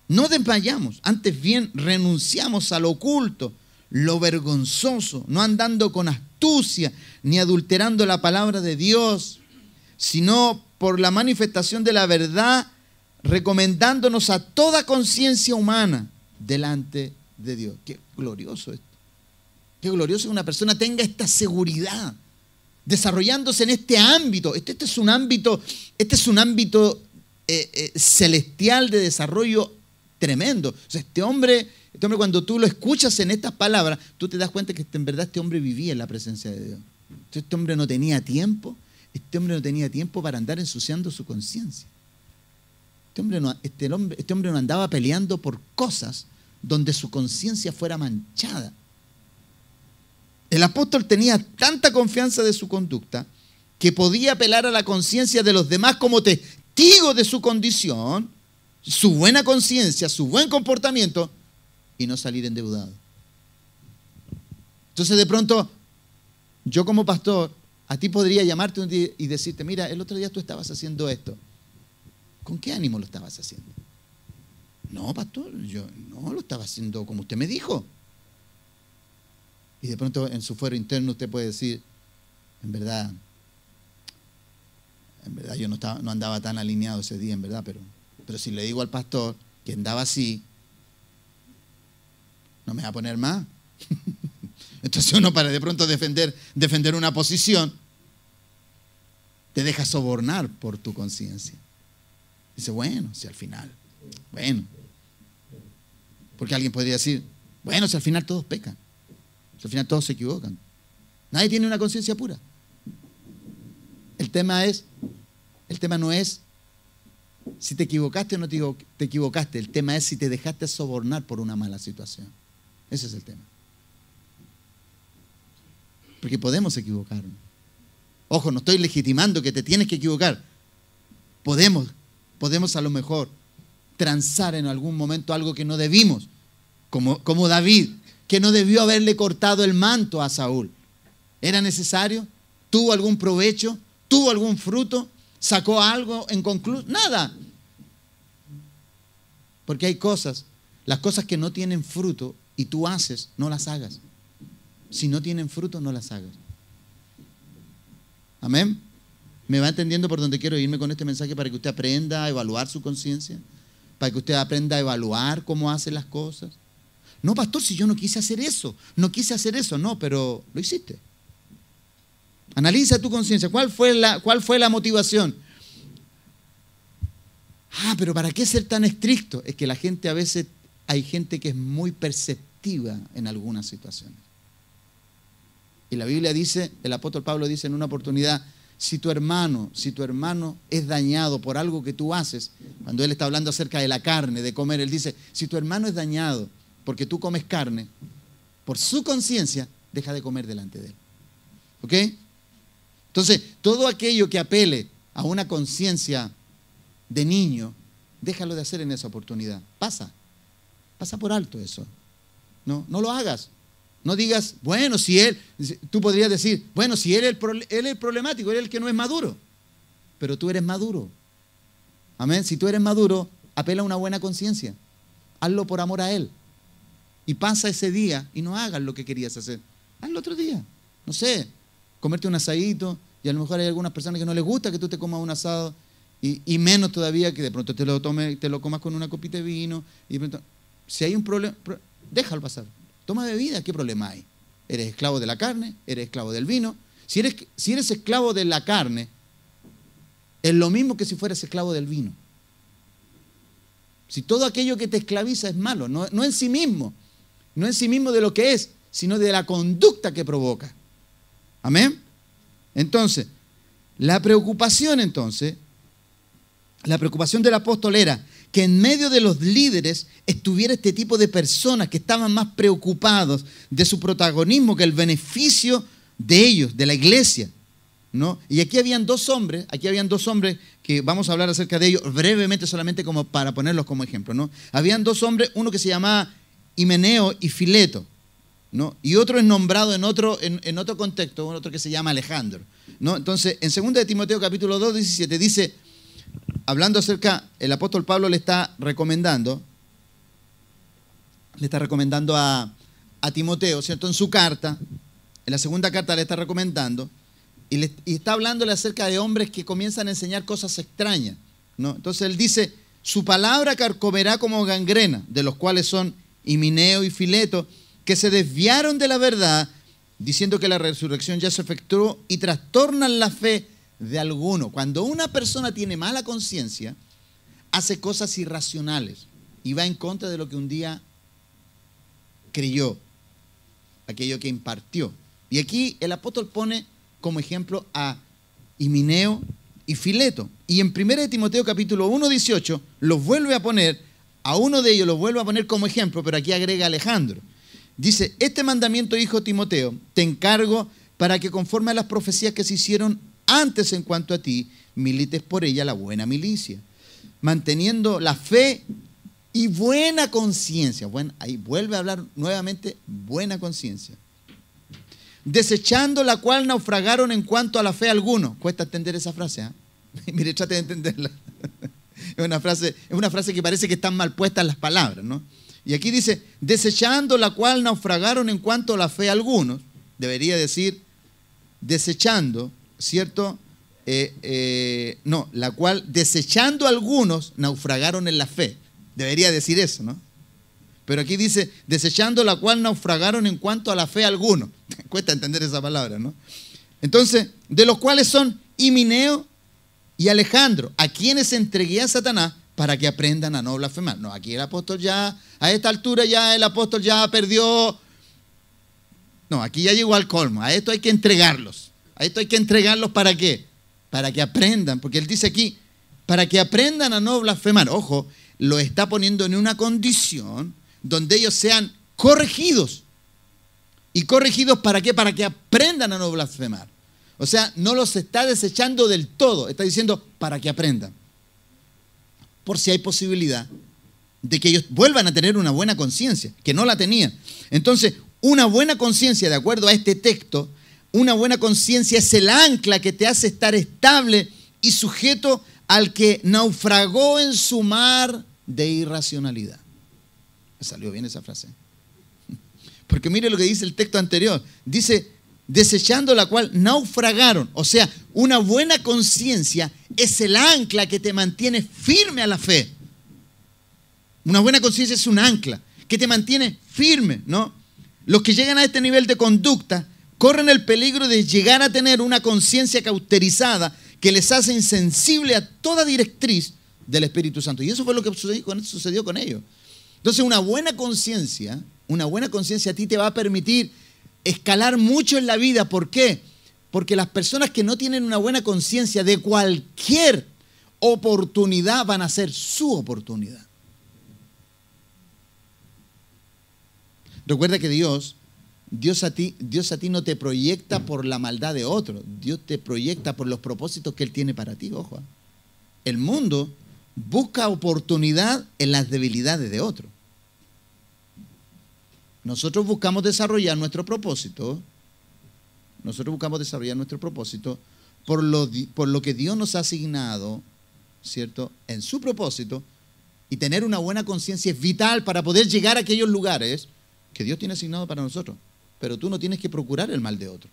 no desmayamos, antes bien renunciamos a lo oculto, lo vergonzoso, no andando con astucia ni adulterando la palabra de Dios, sino por la manifestación de la verdad, recomendándonos a toda conciencia humana delante de Dios. Qué glorioso esto. Qué glorioso que una persona tenga esta seguridad, desarrollándose en este ámbito. Este es un ámbito celestial de desarrollo tremendo. O sea, este hombre cuando tú lo escuchas en estas palabras, tú te das cuenta que en verdad este hombre vivía en la presencia de Dios. Entonces, este hombre no tenía tiempo para andar ensuciando su conciencia. Este hombre no andaba peleando por cosas donde su conciencia fuera manchada. El apóstol tenía tanta confianza de su conducta que podía apelar a la conciencia de los demás como testigo de su condición, su buena conciencia, su buen comportamiento, y no salir endeudado. Entonces, de pronto, yo como pastor, a ti podría llamarte un día y decirte, mira, el otro día tú estabas haciendo esto. ¿Con qué ánimo lo estabas haciendo? No, pastor, yo no lo estaba haciendo como usted me dijo. Y de pronto en su fuero interno usted puede decir, en verdad yo no andaba tan alineado ese día, en verdad, pero si le digo al pastor que andaba así, no me va a poner más. Entonces uno, para de pronto defender una posición, te deja sobornar por tu conciencia. Dice, bueno, si al final, bueno. Porque alguien podría decir, bueno, si al final todos pecan. Al final todos se equivocan. Nadie tiene una conciencia pura. El tema no es si te equivocaste o no te equivocaste. El tema es si te dejaste sobornar por una mala situación. Ese es el tema. Porque podemos equivocarnos. Ojo, no estoy legitimando que te tienes que equivocar. Podemos a lo mejor transar en algún momento algo que no debimos. Como David, que no debió haberle cortado el manto a Saúl. ¿Era necesario? ¿Tuvo algún provecho? ¿Tuvo algún fruto? ¿Sacó algo en conclusión? Nada. Porque hay cosas, las cosas que no tienen fruto y tú haces, no las hagas. Si no tienen fruto, no las hagas. ¿Amén? ¿Me va entendiendo por dónde quiero irme con este mensaje para que usted aprenda a evaluar su conciencia? Para que usted aprenda a evaluar cómo hace las cosas. No, pastor, si yo no quise hacer eso. No, pero lo hiciste. Analiza tu conciencia. ¿Cuál fue la motivación? Pero ¿para qué ser tan estricto? Es que la gente a veces, hay gente que es muy perceptiva en algunas situaciones. Y la Biblia dice, el apóstol Pablo dice en una oportunidad, si tu hermano es dañado por algo que tú haces, cuando él está hablando acerca de la carne, de comer, él dice, si tu hermano es dañado porque tú comes carne, por su conciencia, deja de comer delante de él. ¿Ok? Entonces, todo aquello que apele a una conciencia de niño, déjalo de hacer en esa oportunidad. Pasa por alto eso. No lo hagas. No digas, bueno, tú podrías decir, bueno, si él es el problemático, él es el que no es maduro. Pero tú eres maduro. Amén. Si tú eres maduro, apela a una buena conciencia. Hazlo por amor a él. Y pasa ese día y no hagas lo que querías hacer. Hazlo otro día. No sé, comerte un asadito, y a lo mejor hay algunas personas que no les gusta que tú te comas un asado, y menos todavía que de pronto te lo comas con una copita de vino, y de pronto, si hay un problema, déjalo pasar. Toma bebida, ¿qué problema hay? ¿Eres esclavo de la carne? ¿Eres esclavo del vino? Si eres esclavo de la carne, es lo mismo que si fueras esclavo del vino. Si todo aquello que te esclaviza es malo, no en sí mismo, no en sí mismo de lo que es, sino de la conducta que provoca. ¿Amén? Entonces, la preocupación del apóstol era que en medio de los líderes estuviera este tipo de personas que estaban más preocupados de su protagonismo que el beneficio de ellos, de la iglesia, ¿no? Y aquí habían dos hombres que vamos a hablar acerca de ellos brevemente, solamente como para ponerlos como ejemplo, ¿no? Habían dos hombres, uno que se llamaba Himeneo y Fileto, ¿no? Y otro es nombrado en otro contexto, otro que se llama Alejandro, ¿no? Entonces, en 2 de Timoteo capítulo 2, 17 dice, hablando acerca, el apóstol Pablo le está recomendando a Timoteo, ¿cierto? En su carta, en la segunda carta le está recomendando, y está hablándole acerca de hombres que comienzan a enseñar cosas extrañas, ¿no? Entonces él dice, su palabra carcomerá como gangrena, de los cuales son Himeneo y Fileto, que se desviaron de la verdad, diciendo que la resurrección ya se efectuó y trastornan la fe de alguno. Cuando una persona tiene mala conciencia, hace cosas irracionales y va en contra de lo que un día creyó, aquello que impartió. Y aquí el apóstol pone como ejemplo a Himeneo y Fileto. Y en 1 de Timoteo capítulo 1, 18, los vuelve a poner, a uno de ellos los vuelve a poner como ejemplo, pero aquí agrega a Alejandro. Dice, este mandamiento, hijo Timoteo, te encargo para que conforme a las profecías que se hicieron antes en cuanto a ti, milites por ella la buena milicia, manteniendo la fe y buena conciencia. Bueno, ahí vuelve a hablar nuevamente, buena conciencia. Desechando la cual naufragaron en cuanto a la fe algunos. Cuesta entender esa frase, ¿eh? Mire, trate de entenderla. Es una frase que parece que están mal puestas las palabras, ¿no? Y aquí dice, desechando la cual naufragaron en cuanto a la fe algunos. Debería decir, desechando, ¿cierto? La cual, desechando algunos, naufragaron en la fe. Debería decir eso, ¿no? Pero aquí dice, desechando la cual naufragaron en cuanto a la fe algunos. Cuesta entender esa palabra, ¿no? Entonces, de los cuales son Himeneo y Alejandro, a quienes entregué a Satanás para que aprendan a no blasfemar. No, aquí el apóstol ya, a esta altura ya el apóstol ya perdió No, aquí ya llegó al colmo. A esto hay que entregarlos. A esto hay que entregarlos ¿para qué? Para que aprendan. Porque él dice aquí, para que aprendan a no blasfemar. Ojo, lo está poniendo en una condición donde ellos sean corregidos. ¿Y corregidos para qué? Para que aprendan a no blasfemar. O sea, no los está desechando del todo. Está diciendo para que aprendan. Por si hay posibilidad de que ellos vuelvan a tener una buena conciencia, que no la tenían. Entonces, una buena conciencia, de acuerdo a este texto, una buena conciencia es el ancla que te hace estar estable y sujeto al que naufragó en su mar de irracionalidad. Me salió bien esa frase. Porque mire lo que dice el texto anterior. Dice, desechando la cual naufragaron. O sea, una buena conciencia es el ancla que te mantiene firme a la fe. Una buena conciencia es un ancla que te mantiene firme, ¿no? Los que llegan a este nivel de conducta corren el peligro de llegar a tener una conciencia cauterizada que les hace insensible a toda directriz del Espíritu Santo. Y eso fue lo que sucedió con ellos. Entonces, una buena conciencia a ti te va a permitir escalar mucho en la vida. ¿Por qué? Porque las personas que no tienen una buena conciencia de cualquier oportunidad van a ser su oportunidad. Recuerda que Dios a ti no te proyecta por la maldad de otro. Dios te proyecta por los propósitos que Él tiene para ti. Ojo. El mundo busca oportunidad en las debilidades de otro. Nosotros buscamos desarrollar nuestro propósito. Por lo que Dios nos ha asignado, ¿cierto? En su propósito. Y tener una buena conciencia es vital para poder llegar a aquellos lugares que Dios tiene asignado para nosotros. Pero tú no tienes que procurar el mal de otro.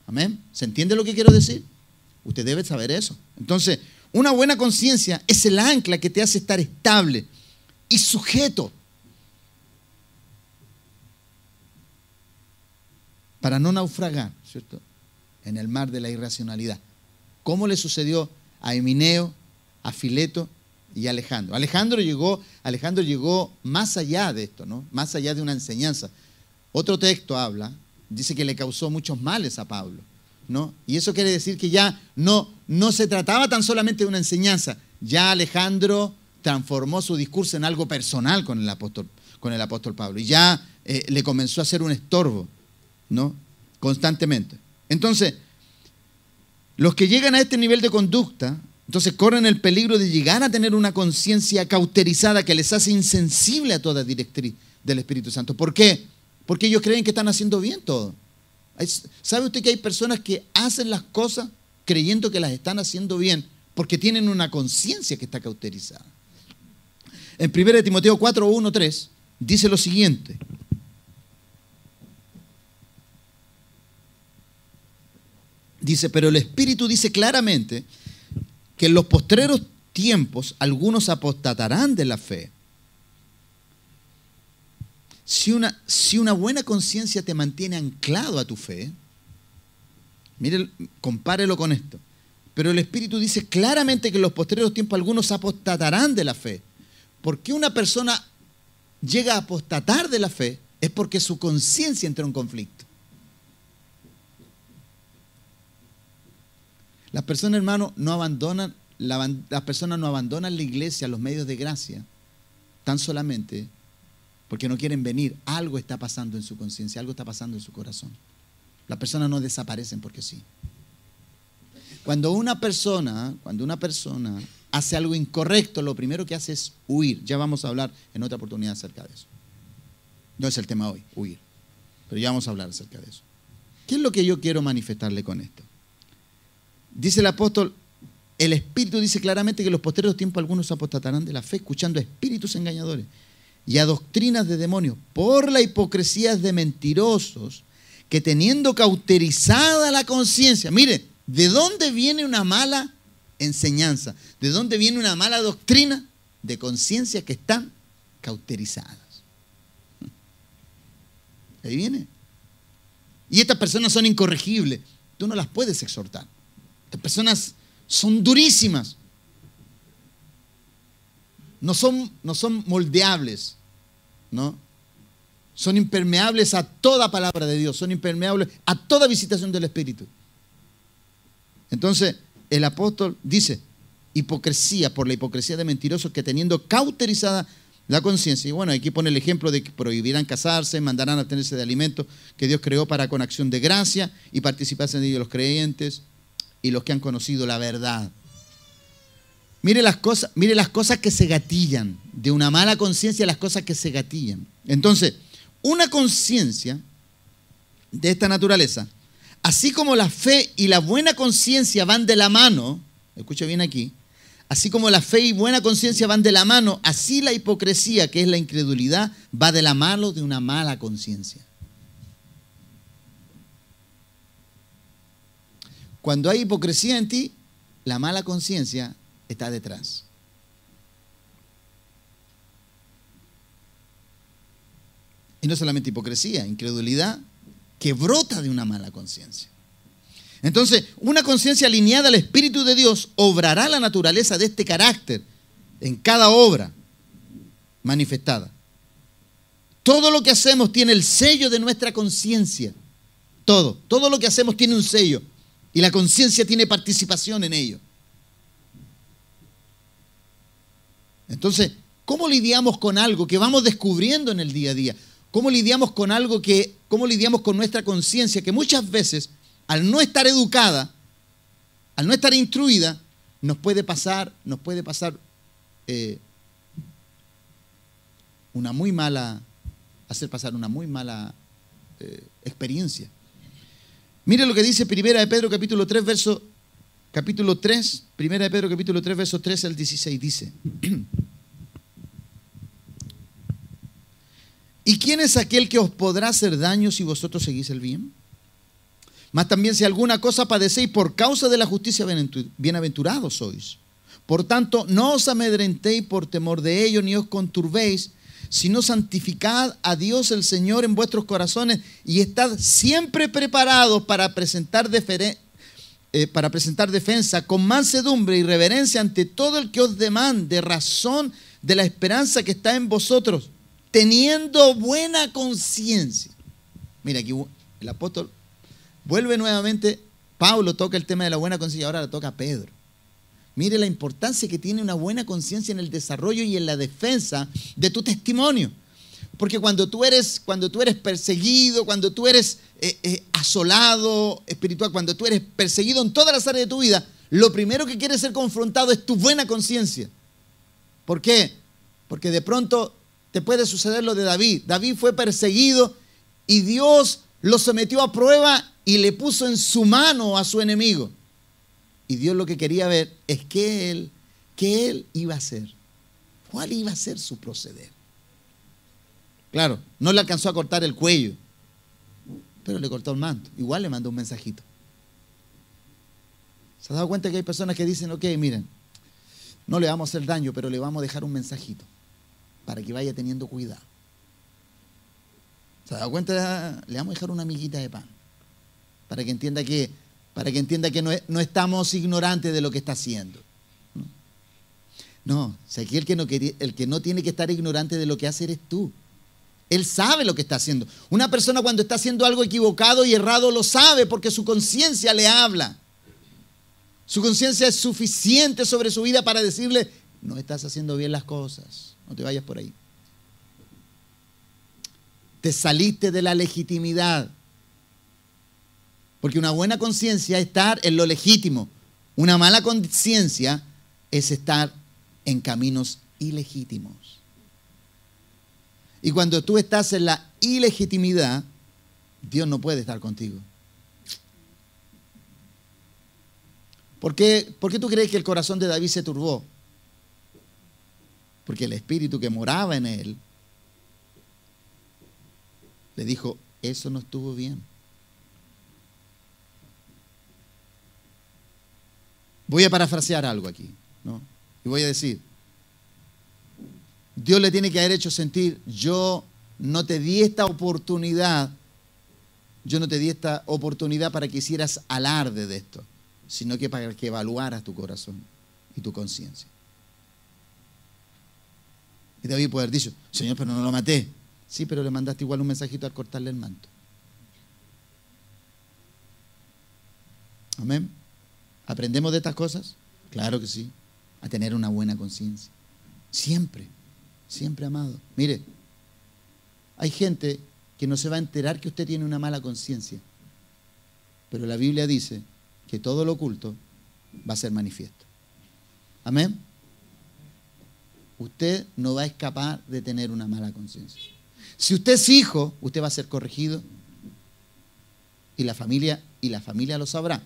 ¿Amén? ¿Se entiende lo que quiero decir? Usted debe saber eso. Entonces, una buena conciencia es el ancla que te hace estar estable y sujeto para no naufragar, ¿cierto?, en el mar de la irracionalidad. ¿Cómo le sucedió a Himeneo, a Fileto y a Alejandro? Alejandro llegó más allá de esto, ¿no? Más allá de una enseñanza. Otro texto dice que le causó muchos males a Pablo, ¿no? Y eso quiere decir que ya no se trataba tan solamente de una enseñanza. Ya Alejandro transformó su discurso en algo personal con el apóstol Pablo. Y ya le comenzó a ser un estorbo, ¿no? Constantemente. Entonces, los que llegan a este nivel de conducta, entonces corren el peligro de llegar a tener una conciencia cauterizada que les hace insensible a toda directriz del Espíritu Santo. ¿Por qué? Porque ellos creen que están haciendo bien todo. ¿Sabe usted que hay personas que hacen las cosas creyendo que las están haciendo bien porque tienen una conciencia que está cauterizada? En 1 Timoteo 4, 1, 3 dice lo siguiente. Dice, pero el Espíritu dice claramente que en los postreros tiempos algunos apostatarán de la fe. Si una buena conciencia te mantiene anclado a tu fe, mire, compárelo con esto. Pero el Espíritu dice claramente que en los postreros tiempos algunos apostatarán de la fe. ¿Por qué una persona llega a apostatar de la fe? Es porque su conciencia entró en conflicto. Las personas, hermanos, las personas no abandonan la iglesia, los medios de gracia, tan solamente porque no quieren venir. Algo está pasando en su conciencia, algo está pasando en su corazón. Las personas no desaparecen porque sí. Cuando una persona hace algo incorrecto, lo primero que hace es huir. Ya vamos a hablar en otra oportunidad acerca de eso. No es el tema hoy, huir. Pero ya vamos a hablar acerca de eso. ¿Qué es lo que yo quiero manifestarle con esto? Dice el apóstol, el Espíritu dice claramente que en los postreros tiempos algunos apostatarán de la fe, escuchando a espíritus engañadores y a doctrinas de demonios, por la hipocresía de mentirosos, que teniendo cauterizada la conciencia, mire, ¿de dónde viene una mala enseñanza? ¿De dónde viene una mala doctrina? De conciencias que están cauterizadas. Ahí viene. Y estas personas son incorregibles. Tú no las puedes exhortar. Estas personas son durísimas. No son moldeables, ¿no? Son impermeables a toda palabra de Dios, son impermeables a toda visitación del Espíritu. Entonces, el apóstol dice, hipocresía, por la hipocresía de mentirosos que teniendo cauterizada la conciencia. Y bueno, aquí pone el ejemplo de que prohibirán casarse, mandarán a abstenerse de alimentos que Dios creó para con acción de gracia y participarse en ello los creyentes y los que han conocido la verdad. Mire las cosas que se gatillan, de una mala conciencia las cosas que se gatillan. Entonces, una conciencia de esta naturaleza, así como la fe y la buena conciencia van de la mano, escucha bien aquí, así como la fe y buena conciencia van de la mano, así la hipocresía, que es la incredulidad, va de la mano de una mala conciencia. Cuando hay hipocresía en ti, la mala conciencia está detrás. Y no solamente hipocresía, incredulidad que brota de una mala conciencia. Entonces, una conciencia alineada al Espíritu de Dios obrará la naturaleza de este carácter en cada obra manifestada. Todo lo que hacemos tiene el sello de nuestra conciencia. Todo lo que hacemos tiene un sello y la conciencia tiene participación en ello. Entonces, ¿cómo lidiamos con algo que vamos descubriendo en el día a día? ¿Cómo lidiamos con cómo lidiamos con nuestra conciencia que muchas veces, al no estar educada, al no estar instruida, nos puede pasar hacer pasar una muy mala experiencia. Mire lo que dice Primera de Pedro capítulo 3, Primera de Pedro capítulo 3, verso 13 al 16, dice: ¿Y quién es aquel que os podrá hacer daño si vosotros seguís el bien? Mas también si alguna cosa padecéis por causa de la justicia, bienaventurados sois. Por tanto, no os amedrentéis por temor de ello, ni os conturbéis, sino santificad a Dios el Señor en vuestros corazones y estad siempre preparados para presentar defensa con mansedumbre y reverencia ante todo el que os demande razón de la esperanza que está en vosotros, teniendo buena conciencia. Mira, aquí el apóstol vuelve nuevamente, Pablo toca el tema de la buena conciencia, ahora lo toca Pedro. Mire la importancia que tiene una buena conciencia en el desarrollo y en la defensa de tu testimonio. Porque cuando tú eres perseguido, cuando tú eres asolado espiritual, cuando tú eres perseguido en todas las áreas de tu vida, lo primero que quieres ser confrontado es tu buena conciencia. ¿Por qué? Porque de pronto te puede suceder lo de David. David fue perseguido y Dios lo sometió a prueba y le puso en su mano a su enemigo. Y Dios lo que quería ver es qué él iba a hacer. ¿Cuál iba a ser su proceder? Claro, no le alcanzó a cortar el cuello, pero le cortó el manto. Igual le mandó un mensajito. ¿Se ha dado cuenta que hay personas que dicen, ok, miren, no le vamos a hacer daño, pero le vamos a dejar un mensajito para que vaya teniendo cuidado? ¿Se ha dado cuenta? Le vamos a dejar una miguita de pan para que entienda que no estamos ignorantes de lo que está haciendo. No, o sea, aquí el que no tiene que estar ignorante de lo que hace eres tú. Él sabe lo que está haciendo. Una persona cuando está haciendo algo equivocado y errado lo sabe porque su conciencia le habla. Su conciencia es suficiente sobre su vida para decirle, no estás haciendo bien las cosas, no te vayas por ahí. Te saliste de la legitimidad. Porque una buena conciencia es estar en lo legítimo. Una mala conciencia es estar en caminos ilegítimos. Y cuando tú estás en la ilegitimidad, Dios no puede estar contigo. ¿Por qué tú crees que el corazón de David se turbó? Porque el espíritu que moraba en él le dijo, eso no estuvo bien. Voy a parafrasear algo aquí, ¿no? Y voy a decir, Dios le tiene que haber hecho sentir, yo no te di esta oportunidad para que hicieras alarde de esto, sino que para que evaluaras tu corazón y tu conciencia. Y David puede haber dicho, Señor, pero no lo maté. Sí, pero le mandaste igual un mensajito al cortarle el manto. Amén. ¿Aprendemos de estas cosas? Claro que sí. A tener una buena conciencia. Siempre, siempre, amado. Mire, hay gente que no se va a enterar que usted tiene una mala conciencia. Pero la Biblia dice que todo lo oculto va a ser manifiesto. Amén. Usted no va a escapar de tener una mala conciencia. Si usted es hijo, usted va a ser corregido y la familia lo sabrá.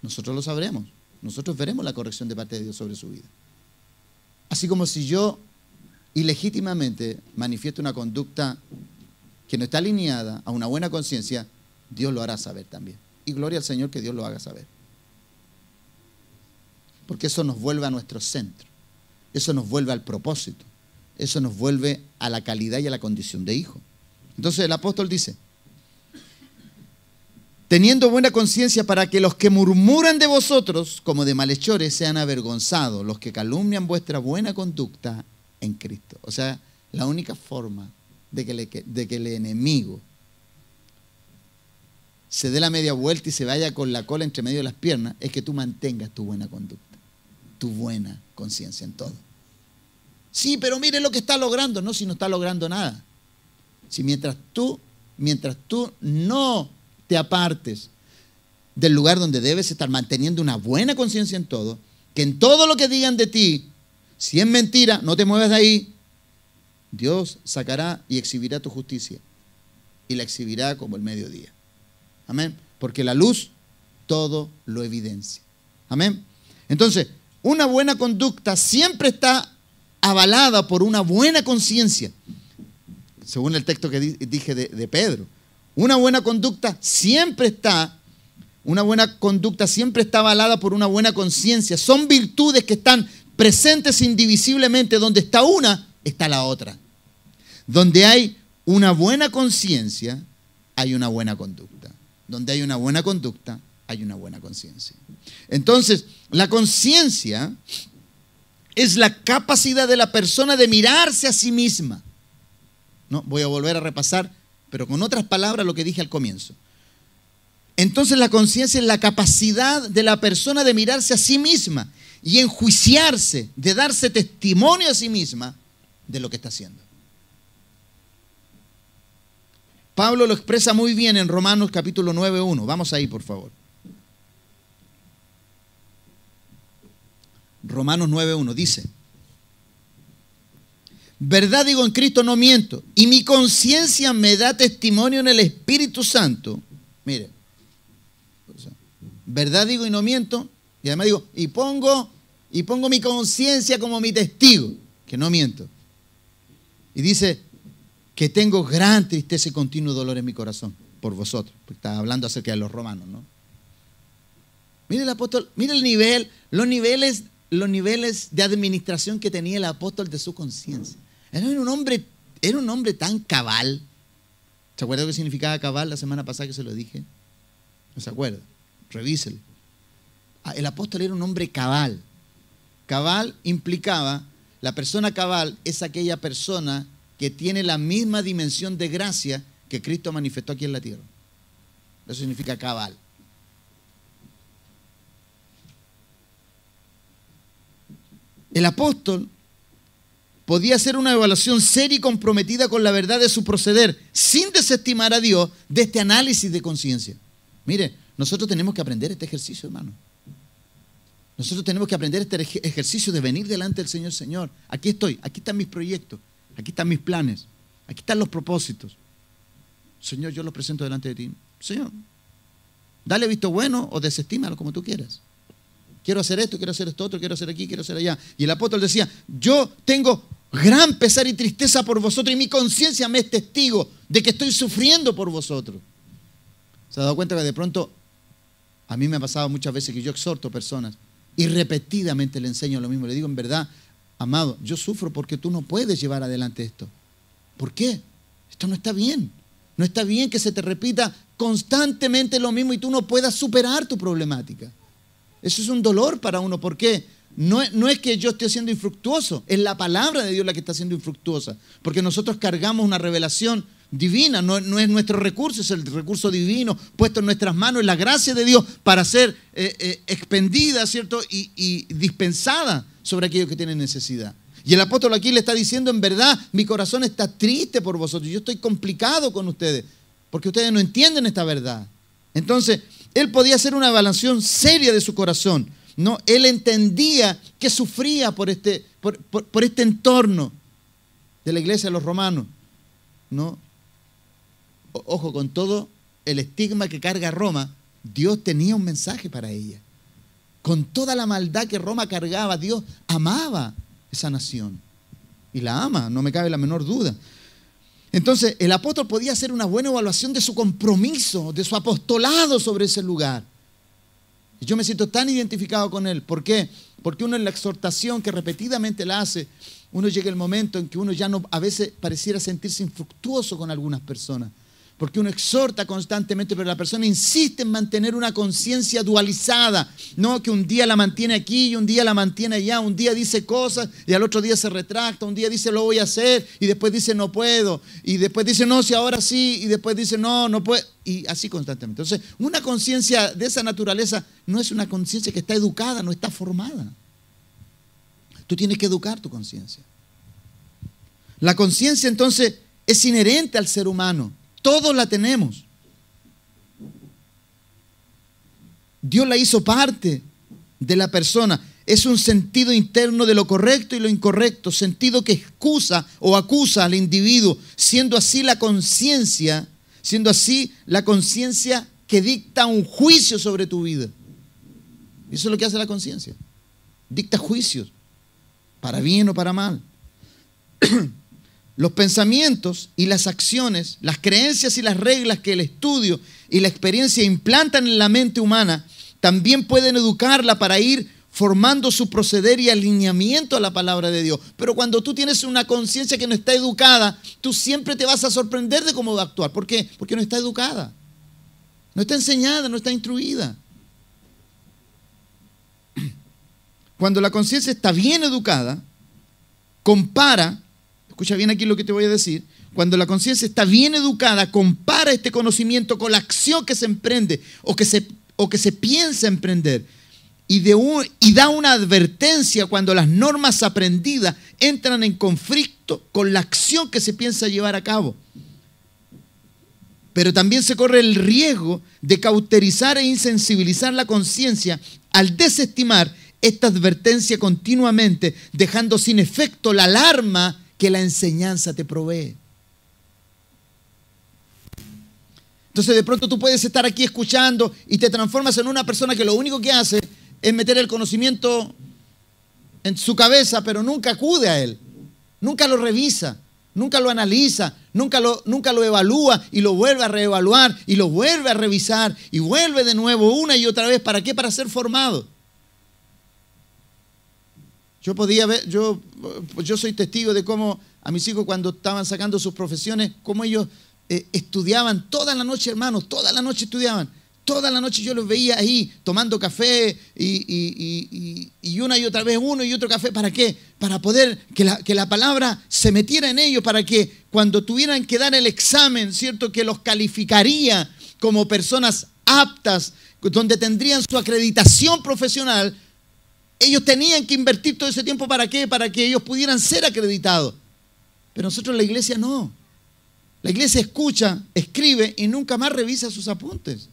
Nosotros lo sabremos. Nosotros veremos la corrección de parte de Dios sobre su vida. Así como si yo ilegítimamente manifiesto una conducta que no está alineada a una buena conciencia, Dios lo hará saber también. Y gloria al Señor que Dios lo haga saber. Porque eso nos vuelve a nuestro centro. Eso nos vuelve al propósito. Eso nos vuelve a la calidad y a la condición de hijo. Entonces el apóstol dice, teniendo buena conciencia para que los que murmuran de vosotros como de malhechores sean avergonzados, los que calumnian vuestra buena conducta en Cristo. O sea, la única forma de que el enemigo se dé la media vuelta y se vaya con la cola entre medio de las piernas es que tú mantengas tu buena conducta, tu buena conciencia en todo. Sí, pero mire lo que está logrando. No, si no está logrando nada. Si mientras tú no te apartes del lugar donde debes estar manteniendo una buena conciencia en todo, que en todo lo que digan de ti, si es mentira, no te muevas de ahí, Dios sacará y exhibirá tu justicia y la exhibirá como el mediodía. Amén. Porque la luz todo lo evidencia. Amén. Entonces, una buena conducta siempre está avalada por una buena conciencia. Según el texto que dije de Pedro. Una buena conducta siempre está avalada por una buena conciencia. Son virtudes que están presentes indivisiblemente. Donde está una, está la otra. Donde hay una buena conciencia, hay una buena conducta. Donde hay una buena conducta, hay una buena conciencia. Entonces, la conciencia es la capacidad de la persona de mirarse a sí misma. No, voy a volver a repasar, pero con otras palabras lo que dije al comienzo. Entonces la conciencia es la capacidad de la persona de mirarse a sí misma y enjuiciarse, de darse testimonio a sí misma de lo que está haciendo. Pablo lo expresa muy bien en Romanos capítulo 9:1. Vamos ahí, por favor. Romanos 9:1 dice: verdad digo en Cristo, no miento, y mi conciencia me da testimonio en el Espíritu Santo. Mire, verdad digo y no miento, y además digo, y pongo mi conciencia como mi testigo, que no miento. Y dice que tengo gran tristeza y continuo dolor en mi corazón por vosotros, porque está hablando acerca de los romanos, ¿no? Mire el apóstol, mire el nivel, los niveles de administración que tenía el apóstol de su conciencia. Era un hombre tan cabal. ¿Se acuerda lo que significaba cabal la semana pasada que se lo dije? ¿No se acuerda? Revíselo. El apóstol era un hombre cabal. Cabal implicaba, la persona cabal es aquella persona que tiene la misma dimensión de gracia que Cristo manifestó aquí en la tierra. Eso significa cabal. El apóstol podía hacer una evaluación seria y comprometida con la verdad de su proceder, sin desestimar a Dios de este análisis de conciencia. Mire, nosotros tenemos que aprender este ejercicio, hermano. Nosotros tenemos que aprender este ejercicio de venir delante del Señor. Señor, aquí estoy, aquí están mis proyectos, aquí están mis planes, aquí están los propósitos. Señor, yo los presento delante de ti. Señor, dale visto bueno o desestímalo como tú quieras. Quiero hacer esto otro, quiero hacer aquí, quiero hacer allá. Y el apóstol decía, yo tengo gran pesar y tristeza por vosotros y mi conciencia me es testigo de que estoy sufriendo por vosotros. ¿Se ha dado cuenta que de pronto, a mí me ha pasado muchas veces que yo exhorto personas y repetidamente le enseño lo mismo? Le digo, en verdad, amado, yo sufro porque tú no puedes llevar adelante esto. ¿Por qué? Esto no está bien. No está bien que se te repita constantemente lo mismo y tú no puedas superar tu problemática. Eso es un dolor para uno. ¿Por qué? no es que yo esté siendo infructuoso, es la palabra de Dios la que está siendo infructuosa, porque nosotros cargamos una revelación divina, no es nuestro recurso, es el recurso divino puesto en nuestras manos, es la gracia de Dios para ser expendida, ¿cierto? Y dispensada sobre aquellos que tienen necesidad. Y el apóstol aquí le está diciendo, en verdad, mi corazón está triste por vosotros, yo estoy complicado con ustedes, porque ustedes no entienden esta verdad. Entonces, él podía hacer una evaluación seria de su corazón, ¿no? Él entendía que sufría por este entorno de la iglesia de los romanos, ¿no? Ojo, con todo el estigma que carga Roma, Dios tenía un mensaje para ella. Con toda la maldad que Roma cargaba, Dios amaba esa nación. Y la ama, no me cabe la menor duda. Entonces, el apóstol podía hacer una buena evaluación de su compromiso, de su apostolado sobre ese lugar. Y yo me siento tan identificado con él. ¿Por qué? Porque uno en la exhortación que repetidamente la hace, uno llega el momento en que uno ya no, a veces pareciera sentirse infructuoso con algunas personas. Porque uno exhorta constantemente, pero la persona insiste en mantener una conciencia dualizada, ¿no? Que un día la mantiene aquí y un día la mantiene allá, un día dice cosas y al otro día se retracta, un día dice lo voy a hacer y después dice no puedo, y después dice no, si ahora sí, y después dice no puedo, y así constantemente. Entonces, una conciencia de esa naturaleza no es una conciencia que está educada, no está formada. Tú tienes que educar tu conciencia. La conciencia entonces es inherente al ser humano. Todos la tenemos. Dios la hizo parte de la persona. Es un sentido interno de lo correcto y lo incorrecto, sentido que excusa o acusa al individuo, siendo así la conciencia que dicta un juicio sobre tu vida. Eso es lo que hace la conciencia. Dicta juicios, para bien o para mal. Los pensamientos y las acciones, las creencias y las reglas que el estudio y la experiencia implantan en la mente humana, también pueden educarla para ir formando su proceder y alineamiento a la palabra de Dios. Pero cuando tú tienes una conciencia que no está educada, tú siempre te vas a sorprender de cómo va a actuar. ¿Por qué? Porque no está educada, no está enseñada, no está instruida. Cuando la conciencia está bien educada, compara. Escucha bien aquí lo que te voy a decir. Cuando la conciencia está bien educada, compara este conocimiento con la acción que se emprende o que se piensa emprender. Y da una advertencia cuando las normas aprendidas entran en conflicto con la acción que se piensa llevar a cabo. Pero también se corre el riesgo de cauterizar e insensibilizar la conciencia al desestimar esta advertencia continuamente, dejando sin efecto la alarma que la enseñanza te provee. Entonces de pronto tú puedes estar aquí escuchando y te transformas en una persona que lo único que hace es meter el conocimiento en su cabeza, pero nunca acude a él, nunca lo revisa, nunca lo analiza, nunca lo evalúa y lo vuelve a reevaluar y lo vuelve a revisar y vuelve de nuevo una y otra vez. ¿Para qué? Para ser formado. Yo soy testigo de cómo a mis hijos cuando estaban sacando sus profesiones, cómo ellos estudiaban toda la noche, hermanos, toda la noche estudiaban. Toda la noche yo los veía ahí tomando café y una y otra vez uno y otro café. ¿Para qué? Para poder que la palabra se metiera en ellos, para que cuando tuvieran que dar el examen, ¿cierto?, que los calificaría como personas aptas, donde tendrían su acreditación profesional. Ellos tenían que invertir todo ese tiempo. ¿Para qué? Para que ellos pudieran ser acreditados. Pero nosotros en la iglesia no. La iglesia escucha, escribe y nunca más revisa sus apuntes.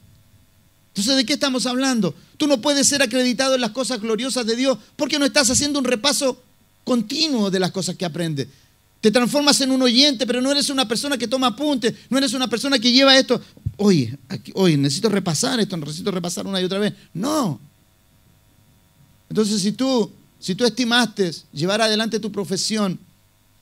Entonces, ¿de qué estamos hablando? Tú no puedes ser acreditado en las cosas gloriosas de Dios porque no estás haciendo un repaso continuo de las cosas que aprendes. Te transformas en un oyente, pero no eres una persona que toma apuntes, no eres una persona que lleva esto. Oye, necesito repasar esto, necesito repasar una y otra vez. No. Entonces, si tú estimaste llevar adelante tu profesión,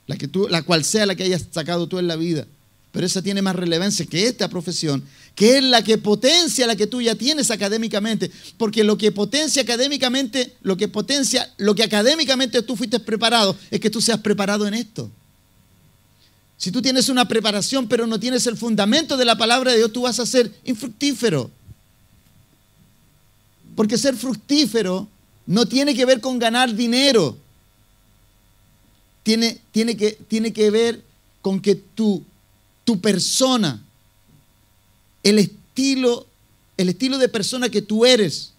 la cual sea la que hayas sacado tú en la vida, pero esa tiene más relevancia que esta profesión, que es la que potencia la que tú ya tienes académicamente, porque lo que académicamente tú fuiste preparado, es que tú seas preparado en esto. Si tú tienes una preparación, pero no tienes el fundamento de la palabra de Dios, tú vas a ser infructífero. Porque ser fructífero no tiene que ver con ganar dinero. Tiene que ver con que tu persona, el estilo de persona que tú eres,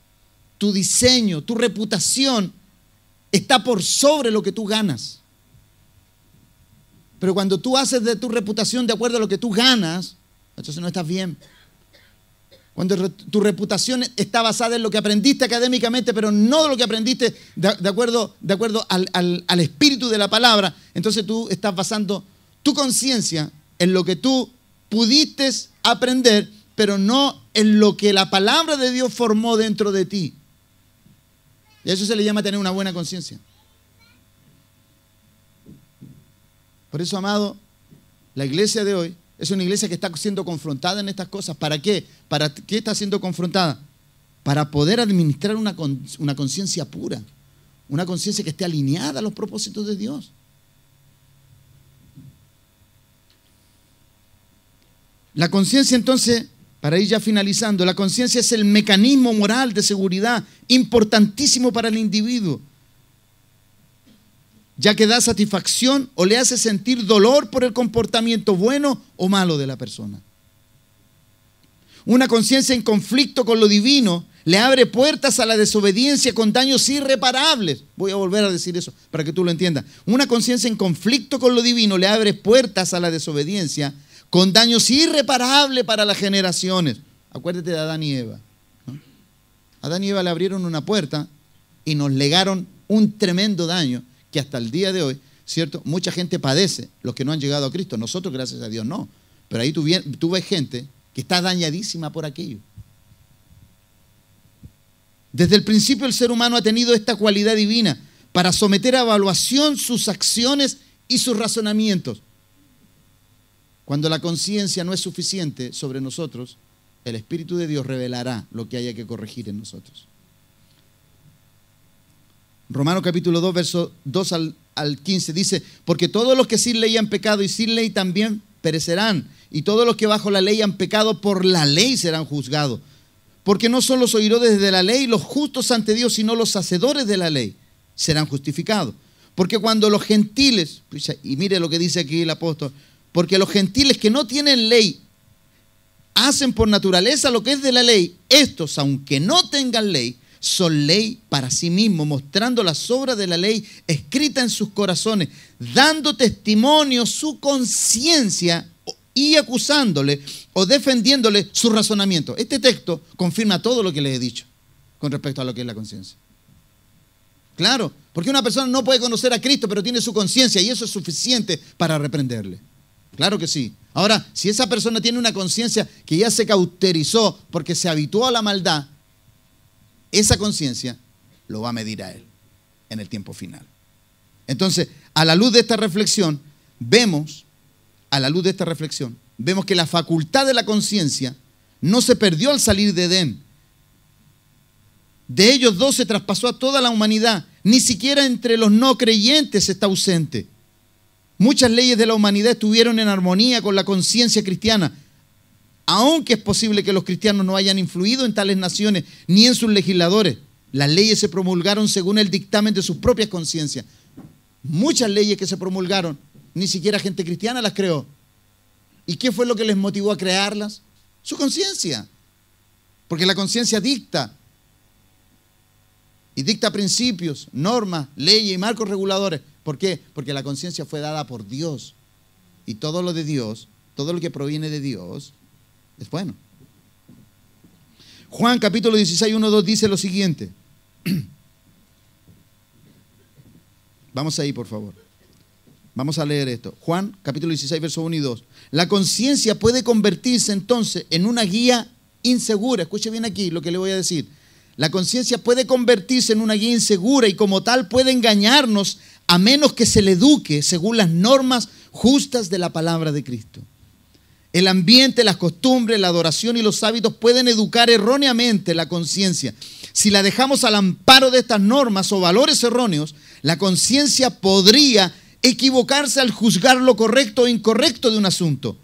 tu diseño, tu reputación, está por sobre lo que tú ganas. Pero cuando tú haces de tu reputación de acuerdo a lo que tú ganas, entonces no estás bien. Cuando tu reputación está basada en lo que aprendiste académicamente, pero no de lo que aprendiste de acuerdo al espíritu de la palabra, entonces tú estás basando tu conciencia en lo que tú pudiste aprender, pero no en lo que la palabra de Dios formó dentro de ti. Y a eso se le llama tener una buena conciencia. Por eso, amado, la iglesia de hoy es una iglesia que está siendo confrontada en estas cosas. ¿Para qué? ¿Para qué está siendo confrontada? Para poder administrar una conciencia pura, una conciencia que esté alineada a los propósitos de Dios. La conciencia, entonces, para ir ya finalizando, la conciencia es el mecanismo moral de seguridad importantísimo para el individuo, ya que da satisfacción o le hace sentir dolor por el comportamiento bueno o malo de la persona. Una conciencia en conflicto con lo divino le abre puertas a la desobediencia con daños irreparables. Voy a volver a decir eso para que tú lo entiendas. Una conciencia en conflicto con lo divino le abre puertas a la desobediencia con daños irreparables para las generaciones. Acuérdate de Adán y Eva, ¿no? Adán y Eva le abrieron una puerta y nos legaron un tremendo daño que hasta el día de hoy, ¿cierto? Mucha gente padece, los que no han llegado a Cristo. Nosotros, gracias a Dios, no. Pero ahí tú ves gente que está dañadísima por aquello. Desde el principio el ser humano ha tenido esta cualidad divina para someter a evaluación sus acciones y sus razonamientos. Cuando la conciencia no es suficiente sobre nosotros, el Espíritu de Dios revelará lo que haya que corregir en nosotros. Romanos capítulo 2, verso 2 al 15 dice: porque todos los que sin ley han pecado y sin ley también perecerán, y todos los que bajo la ley han pecado por la ley serán juzgados. Porque no son los oidores de la ley los justos ante Dios, sino los hacedores de la ley serán justificados. Porque cuando los gentiles, y mire lo que dice aquí el apóstol, porque los gentiles que no tienen ley hacen por naturaleza lo que es de la ley, estos, aunque no tengan ley, son ley para sí mismos, mostrando las obras de la ley escritas en sus corazones, dando testimonio su conciencia y acusándole o defendiéndole su razonamiento. Este texto confirma todo lo que les he dicho con respecto a lo que es la conciencia. Claro, porque una persona no puede conocer a Cristo, pero tiene su conciencia y eso es suficiente para reprenderle. Claro que sí. Ahora, si esa persona tiene una conciencia que ya se cauterizó porque se habituó a la maldad, esa conciencia lo va a medir a él en el tiempo final. Entonces, a la luz de esta reflexión, vemos que la facultad de la conciencia no se perdió al salir de Edén. De ellos dos se traspasó a toda la humanidad. Ni siquiera entre los no creyentes está ausente. Muchas leyes de la humanidad estuvieron en armonía con la conciencia cristiana, aunque es posible que los cristianos no hayan influido en tales naciones ni en sus legisladores. Las leyes se promulgaron según el dictamen de sus propias conciencias. Muchas leyes que se promulgaron, ni siquiera gente cristiana las creó. ¿Y qué fue lo que les motivó a crearlas? Su conciencia. Porque la conciencia dicta. Y dicta principios, normas, leyes y marcos reguladores. ¿Por qué? Porque la conciencia fue dada por Dios. Y todo lo de Dios, todo lo que proviene de Dios, es bueno. Juan capítulo 16, 1, 2 dice lo siguiente. Vamos ahí, por favor. Vamos a leer esto. Juan capítulo 16, verso 1 y 2. La conciencia puede convertirse entonces en una guía insegura. Escuche bien aquí lo que le voy a decir. La conciencia puede convertirse en una guía insegura y como tal puede engañarnos a menos que se le eduque según las normas justas de la palabra de Cristo. El ambiente, las costumbres, la adoración y los hábitos pueden educar erróneamente la conciencia. Si la dejamos al amparo de estas normas o valores erróneos, la conciencia podría equivocarse al juzgar lo correcto o incorrecto de un asunto.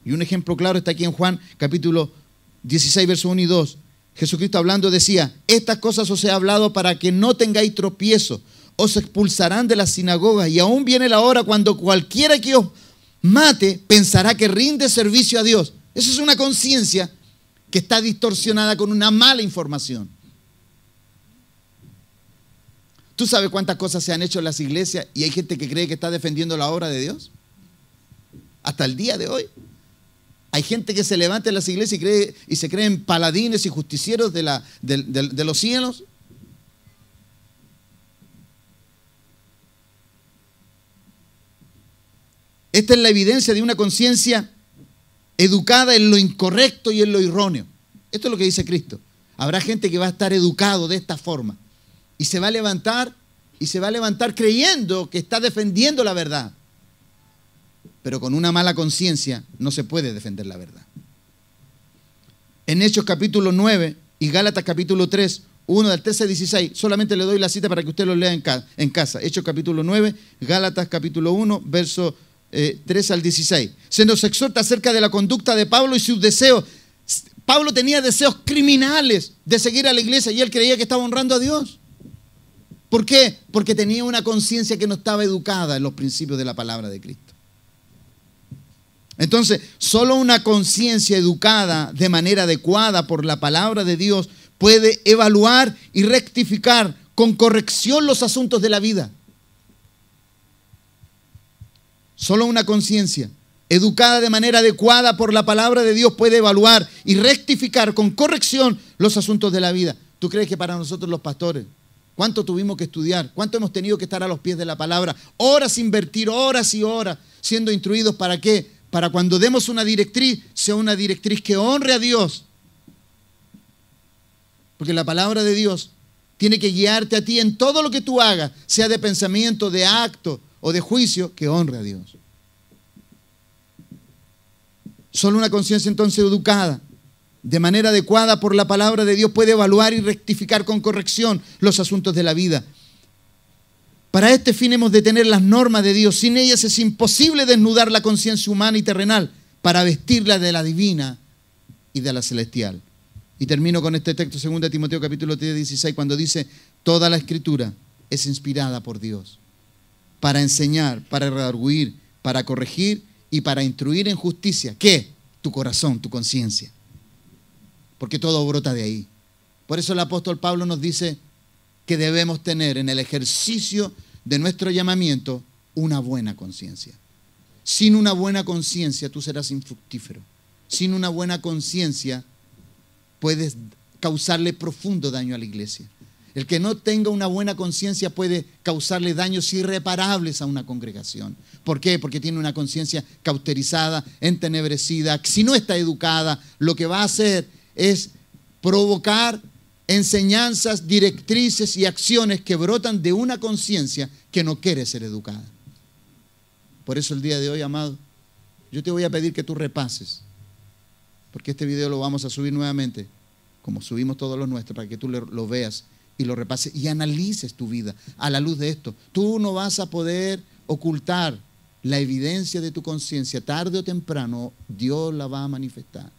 Y un ejemplo claro está aquí en Juan capítulo 16, verso 1 y 2. Jesucristo hablando decía, estas cosas os he hablado para que no tengáis tropiezo, os expulsarán de las sinagogas y aún viene la hora cuando cualquiera que os mate pensará que rinde servicio a Dios. Eso es una conciencia que está distorsionada con una mala información. ¿Tú sabes cuántas cosas se han hecho en las iglesias y hay gente que cree que está defendiendo la obra de Dios? Hasta el día de hoy. Hay gente que se levanta en las iglesias y se creen paladines y justicieros de los cielos. Esta es la evidencia de una conciencia educada en lo incorrecto y en lo erróneo. Esto es lo que dice Cristo. Habrá gente que va a estar educado de esta forma y se va a levantar creyendo que está defendiendo la verdad. Pero con una mala conciencia no se puede defender la verdad. En Hechos capítulo 9 y Gálatas capítulo 3, 1 del 13 al 16, solamente le doy la cita para que usted lo lea en casa. Hechos capítulo 9, Gálatas capítulo 1, verso 3 al 16. Se nos exhorta acerca de la conducta de Pablo y sus deseos. Pablo tenía deseos criminales de seguir a la iglesia y él creía que estaba honrando a Dios. ¿Por qué? Porque tenía una conciencia que no estaba educada en los principios de la palabra de Cristo. Entonces, solo una conciencia educada de manera adecuada por la palabra de Dios puede evaluar y rectificar con corrección los asuntos de la vida. Solo una conciencia educada de manera adecuada por la palabra de Dios puede evaluar y rectificar con corrección los asuntos de la vida. ¿Tú crees que para nosotros los pastores, cuánto tuvimos que estudiar, cuánto hemos tenido que estar a los pies de la palabra, horas invertir, horas y horas, siendo instruidos para qué? Para cuando demos una directriz, sea una directriz que honre a Dios. Porque la palabra de Dios tiene que guiarte a ti en todo lo que tú hagas, sea de pensamiento, de acto o de juicio, que honre a Dios. Solo una conciencia entonces educada, de manera adecuada por la palabra de Dios, puede evaluar y rectificar con corrección los asuntos de la vida. Para este fin hemos de tener las normas de Dios. Sin ellas es imposible desnudar la conciencia humana y terrenal para vestirla de la divina y de la celestial. Y termino con este texto, 2 Timoteo capítulo 3, 16, cuando dice, toda la escritura es inspirada por Dios para enseñar, para redarguir, para corregir y para instruir en justicia. ¿Qué? Tu corazón, tu conciencia. Porque todo brota de ahí. Por eso el apóstol Pablo nos dice que debemos tener en el ejercicio de nuestro llamamiento una buena conciencia. Sin una buena conciencia tú serás infructífero. Sin una buena conciencia puedes causarle profundo daño a la iglesia. El que no tenga una buena conciencia puede causarle daños irreparables a una congregación. ¿Por qué? Porque tiene una conciencia cauterizada, entenebrecida. Si no está educada, lo que va a hacer es provocar enseñanzas, directrices y acciones que brotan de una conciencia que no quiere ser educada. Por eso el día de hoy, amado, yo te voy a pedir que tú repases, porque este video lo vamos a subir nuevamente, como subimos todos los nuestros, para que tú lo veas y lo repases y analices tu vida a la luz de esto. Tú no vas a poder ocultar la evidencia de tu conciencia. Tarde o temprano Dios la va a manifestar.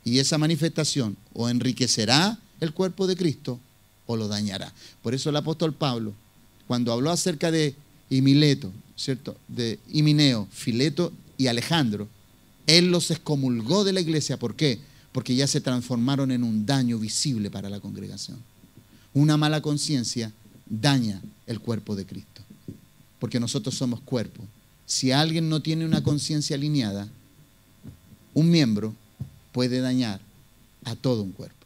Y esa manifestación o enriquecerá el cuerpo de Cristo o lo dañará. Por eso el apóstol Pablo, cuando habló acerca de Mileto, ¿cierto? De Himeneo, Fileto y Alejandro, él los excomulgó de la iglesia. ¿Por qué? Porque ya se transformaron en un daño visible para la congregación. Una mala conciencia daña el cuerpo de Cristo, porque nosotros somos cuerpo. Si alguien no tiene una conciencia alineada, un miembro puede dañar a todo un cuerpo.